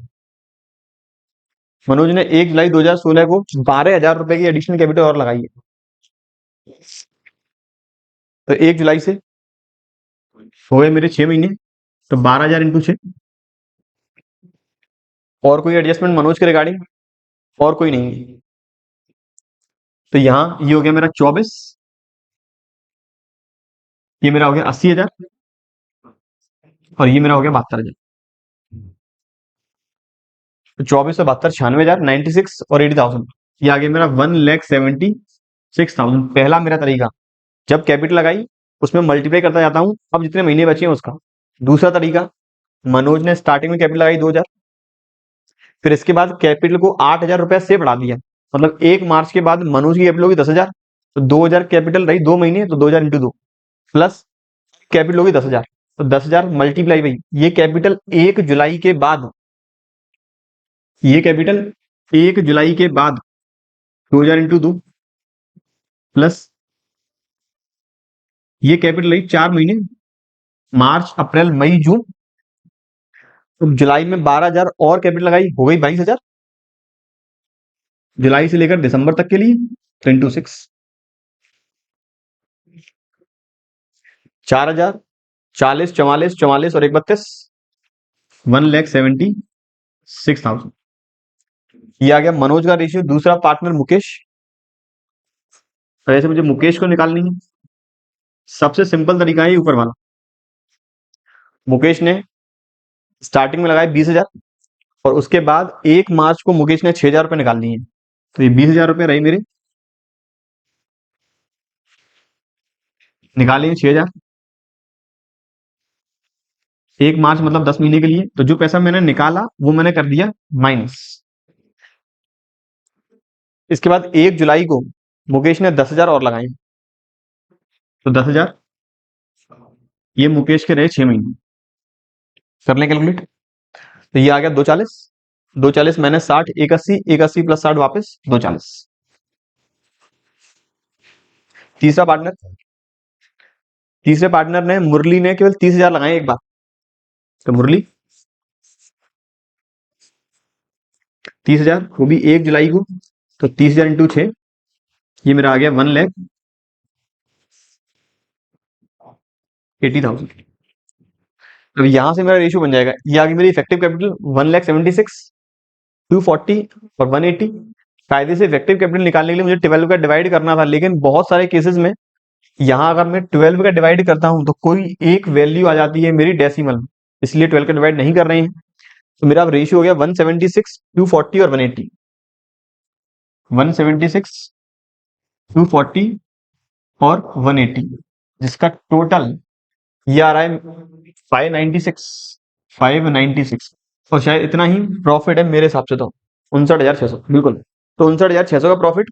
मनोज ने 1 जुलाई 2016 को 12,000 रुपए की एडिशनल कैपिटल और लगाई है। तो 1 जुलाई से हो गए मेरे 6 महीने, तो 12,000 इंटू 6। और कोई एडजस्टमेंट मनोज के रिगार्डिंग? और कोई नहीं। तो यहाँ ये हो गया मेरा 24, ये मेरा हो गया 80,000, और ये मेरा हो गया 72,000। तो 24 और 72, 96,000, 96 और 80,000। ये आ गया मेरा 1,76,000। पहला मेरा तरीका, जब कैपिटल लगाई उसमें मल्टीप्लाई करता जाता हूँ, अब जितने महीने बचे हैं उसका। दूसरा तरीका, मनोज ने स्टार्टिंग में कैपिटल लगाई 2,000, फिर इसके बाद कैपिटल को 8,000 रुपए से बढ़ा दिया, मतलब 1 मार्च के बाद मनोज की कैपिटल होगी 10,000, तो 2,000 कैपिटल रही 2 महीने, तो 2,000 इंटू 2 प्लस कैपिटल होगी 10,000, तो 10,000 मल्टीप्लाई भाई ये कैपिटल 1 जुलाई के बाद, ये कैपिटल 1 जुलाई के बाद 2,000 इंटू 2 प्लस ये कैपिटल रही 4 महीने, मार्च अप्रैल मई जून, तो जुलाई में 12,000 और कैपिटल लगाई, हो गई 22,000। जुलाई से लेकर दिसंबर तक के लिए 10 into 6, 4,000, 40, 44, 44 और 1,32, 1,76,000। ये आ गया मनोज का रेशियो। दूसरा पार्टनर मुकेश, तो ऐसे मुझे मुकेश को निकालनी है। सबसे सिंपल तरीका है ऊपर वाला। मुकेश ने स्टार्टिंग में लगाए 20,000, और उसके बाद 1 मार्च को मुकेश ने 6,000 रुपए निकालनी है, तो ये 20,000 रुपए रहे मेरे, निकालेंगे 6,000। 1 मार्च मतलब 10 महीने के लिए, तो जो पैसा मैंने निकाला वो मैंने कर दिया माइनस। इसके बाद 1 जुलाई को मुकेश ने 10,000 और लगाए, तो 10,000 ये मुकेश के रहे 6 महीने। कर लें कैलकुलेट, तो ये आ गया 240, 240 माइनस 60, 81, 81 प्लस 60 वापस 240। तीसरा पार्टनर, तीसरे पार्टनर ने मुरली ने केवल 30,000 लगाए एक बार, तो मुरली 30,000, वो भी 1 जुलाई को, तो 30,000 इंटू 6, ये मेरा आ गया 1,80,000। तो यहां से मेरा रेशियो बन जाएगा, ये आ गई मेरी इफेक्टिव कैपिटल 1,76,000, 240 और 180। कायदे से इफेक्टिव कैपिटल निकालने के लिए मुझे 12 का डिवाइड करना था, लेकिन बहुत सारे केसेस में यहाँ अगर मैं 12 का डिवाइड करता हूं तो कोई एक वैल्यू आ जाती है मेरी डेसिमल में, इसलिए 12 का डिवाइड नहीं कर रहे हैं। तो मेरा रेशियो हो गया 176, 240 और 180। 176, 240 और 180, जिसका टोटल ये आ रहा है 596, 596। और शायद इतना ही प्रॉफिट है मेरे हिसाब से, तो 59,600 बिल्कुल। तो 59,600 का प्रॉफिट,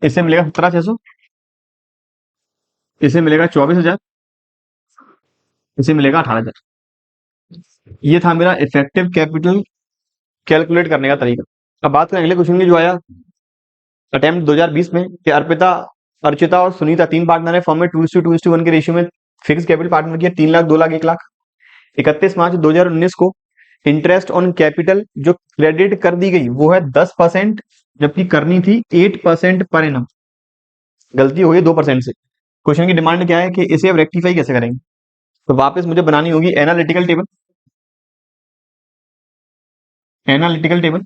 इससे मिलेगा 17,600, इसे मिलेगा 24,000, इसे मिलेगा 18,000। ये था मेरा इफेक्टिव कैपिटल कैलकुलेट करने का तरीका। अब बात करें अगले क्वेश्चन की, जो आया अटेम्प्ट 2020 में, कि अर्पिता, अर्चिता और सुनीता 3 पार्टनर है, फॉर्म में 2:2:1 के रेशियो में फिक्स कैपिटल पार्टनर किया 3 लाख, 2 लाख, 1 लाख। 31 मार्च 2019 को इंटरेस्ट ऑन कैपिटल जो क्रेडिट कर दी गई वो है 10%, जबकि करनी थी 8% पर एनम, गलती हो गई 2% से। क्वेश्चन की डिमांड क्या है कि इसे अब रेक्टिफाई कैसे करेंगे, तो वापस मुझे बनानी होगी analytical table, analytical table,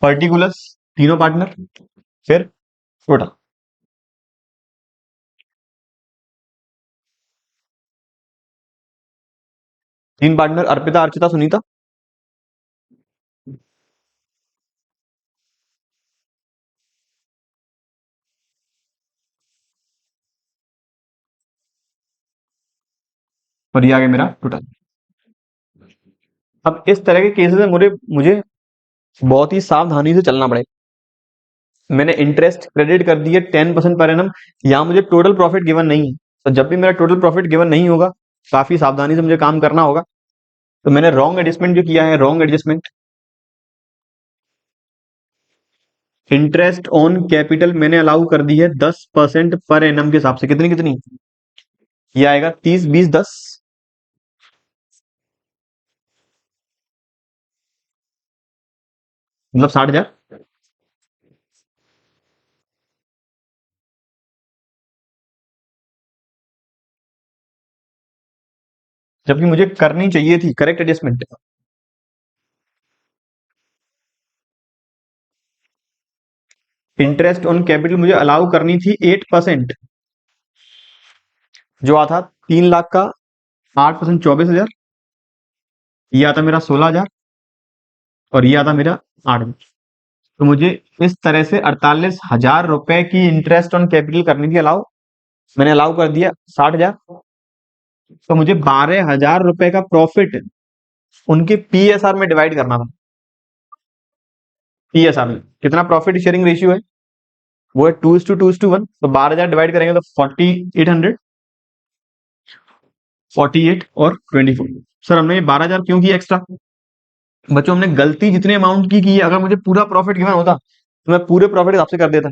particulars तीनों पार्टनर, फिर टोटल। तीन पार्टनर अर्पिता, अर्चिता, सुनीता, और ये आ गया मेरा टोटल। अब इस तरह के केसेस में मुझे मुझे बहुत ही सावधानी से चलना पड़ेगा। मैंने इंटरेस्ट क्रेडिट कर दिए 10% पर एनम, यहाँ मुझे टोटल प्रॉफिट गिवन नहीं है, तो जब भी मेरा टोटल प्रॉफिट गिवन नहीं होगा काफी सावधानी से मुझे काम करना होगा। तो मैंने रॉन्ग एडजस्टमेंट जो किया है, wrong adjustment, interest on capital मैंने अलाउ कर दी है 10% पर एनम के हिसाब से। कितनी कितनी? ये आएगा 30 20 10, मतलब 60,000। जबकि मुझे करनी चाहिए थी correct adjustment. Interest on capital मुझे अलाउ करनी थी 8%, जो आता 3 लाख का 8% 24,000, ये आता मेरा 16,000 और ये आता मेरा 8,000। तो मुझे इस तरह से 48,000 रुपए की इंटरेस्ट ऑन कैपिटल करनी थी अलाउ। मैंने अलाउ कर दिया 60,000। तो मुझे 12,000 रुपए का प्रॉफिट उनके पीएसआर में डिवाइड करना था। पीएसआर में कितना प्रॉफिट शेयरिंग रेशियो है? वो है 2:2:1। तो 12,000 डिवाइड करेंगे तो 4,800, 48 और 24। सर हमने ये 12,000 क्यों किया एक्स्ट्रा? बच्चों हमने गलती जितने अमाउंट की है, अगर मुझे पूरा प्रॉफिट गिवन होता तो मैं पूरे प्रॉफिट हिसाब से कर देता।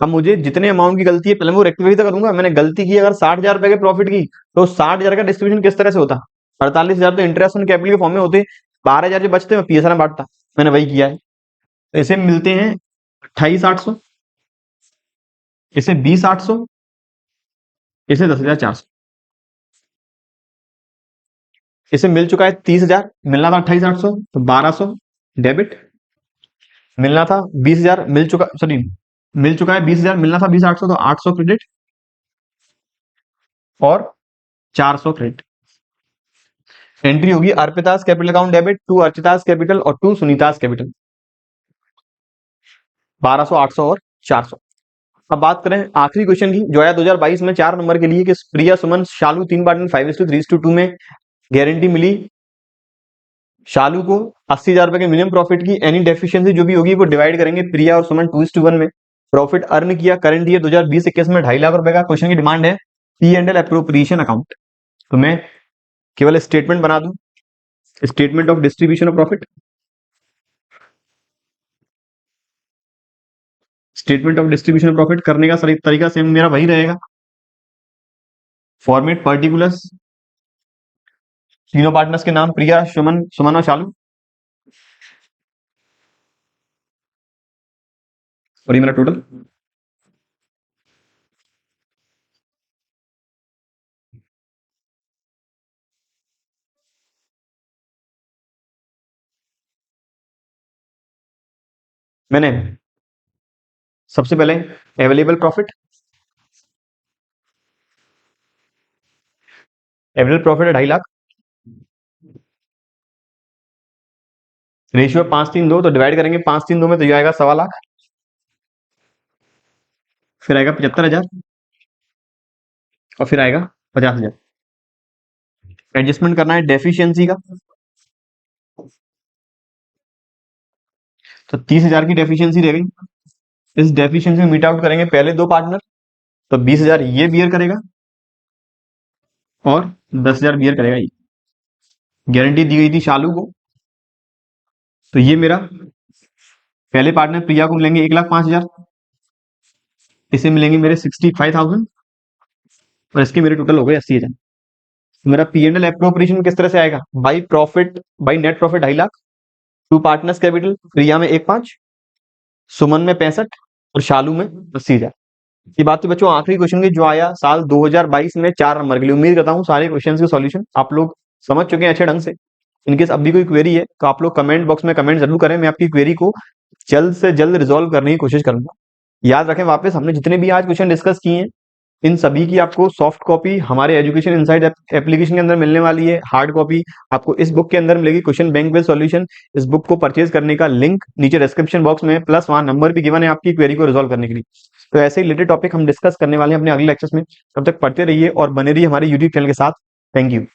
अब मुझे जितने अमाउंट की गलती है पहले मैं वो रेक्टिफाई तो करूंगा। मैंने गलती की अगर 60,000 रुपए के प्रॉफिट की, तो 60,000 का डिस्ट्रीब्यूशन किस तरह से होता? 48,000 तो इंटरेस्ट ऑन कैपिटल के फॉर्म में होते, 12,000 जो बचते मैं पीएसआर में बांटता। मैंने वही किया है। तो इसे मिलते हैं 28,800, इसे 20,800, इसे 10,400। इसे मिल चुका है 30,000, मिलना था 28,800, तो 1,200 डेबिट। मिलना था 20,000, मिल चुका, सॉरी मिल चुका है 20,000, मिलना था 20,800, तो 800 क्रेडिट और 400 क्रेडिट। एंट्री होगी Arpita's capital account debit to Archita's capital और टू सुनीतास कैपिटल। 1,200, 800 और 400। अब बात करें आखिरी क्वेश्चन की, जो आया 2022 में 4 नंबर के लिए कि प्रिया सुमन शालू 3 पार्टनर 5:3:2 में गारंटी मिली। शालू को 80,000 रुपए के मिनिमम प्रॉफिट की एनी डेफिशिएंसी जो भी होगी वो डिवाइड करेंगे प्रिया और सुमन 2:1 में। प्रॉफिट अर्न किया करंट ईयर 2020-21 में 2.5 लाख रुपए का। क्वेश्चन की डिमांड है P&L अप्रोप्रिएशन अकाउंट। तो मैं केवल स्टेटमेंट बना दूं, statement of distribution of profit. Statement of distribution of profit करने का तरीका सेम मेरा वही रहेगा। फॉर्मेट पर्टिकुलर्स, तीनों पार्टनर्स के नाम प्रिया सुमन और शालू, और ये मेरा टोटल। मैंने सबसे पहले अवेलेबल प्रॉफिट, अवेलेबल प्रॉफिट है 2.5 लाख, रेशियो 5:3:2, तो डिवाइड करेंगे 5:3:2 में, तो ये आएगा 1.25 लाख। फिर आएगा 75,000 और फिर आएगा 50,000। एडजस्टमेंट करना है डेफिशिएंसी का, तो 30,000 की डेफिशिएंसी रह गई। इस डेफिशिएंसी में मीट आउट करेंगे पहले दो पार्टनर, तो 20,000 ये बियर करेगा और 10,000 बियर करेगा ये। गारंटी दी गई थी शालू को, तो ये मेरा पहले पार्टनर प्रिया को मिलेंगे 1,05,000, इसे मिलेंगे मेरे 65,000 और इसके मेरे टोटल हो गए 80,000। तो मेरा P&L एप्रोप्रिएशन किस तरह से आएगा? By profit, by net profit 2.5 lakh, to partners capital Priya में 1,5, सुमन में 65 और शालू में 80,000। ये बात तो बच्चों आखिरी क्वेश्चन की जो आया साल 2022 में 4 नंबर के लिए। उम्मीद करता हूँ सारे क्वेश्चंस के सॉल्यूशन आप लोग समझ चुके हैं अच्छे ढंग से। इनकेस अब भी कोई क्वेरी है तो आप लोग कमेंट बॉक्स में कमेंट जरूर करें, मैं आपकी क्वेरी को जल्द से जल्द रिजॉल्व करने की कोशिश करूंगा। याद रखें वापस हमने जितने भी आज क्वेश्चन डिस्कस किए हैं इन सभी की आपको सॉफ्ट कॉपी हमारे एजुकेशन इनसाइड एप्लीकेशन के अंदर मिलने वाली है। हार्ड कॉपी आपको इस बुक के अंदर मिलेगी, क्वेश्चन बैंक बेस्ड सॉल्यूशन। इस बुक को परचेज करने का लिंक नीचे डिस्क्रिप्शन बॉक्स में, प्लस वहां नंबर भी गिवन है आपकी क्वेरी को रिजॉल्व करने के लिए। तो ऐसे ही रिलेटेड टॉपिक हम डिस्कस करने वाले हैं अपने अगले लेक्चर्स में। तब तक पढ़ते रहिए और बने रहिए हमारे यूट्यूब चैनल के साथ। Thank you.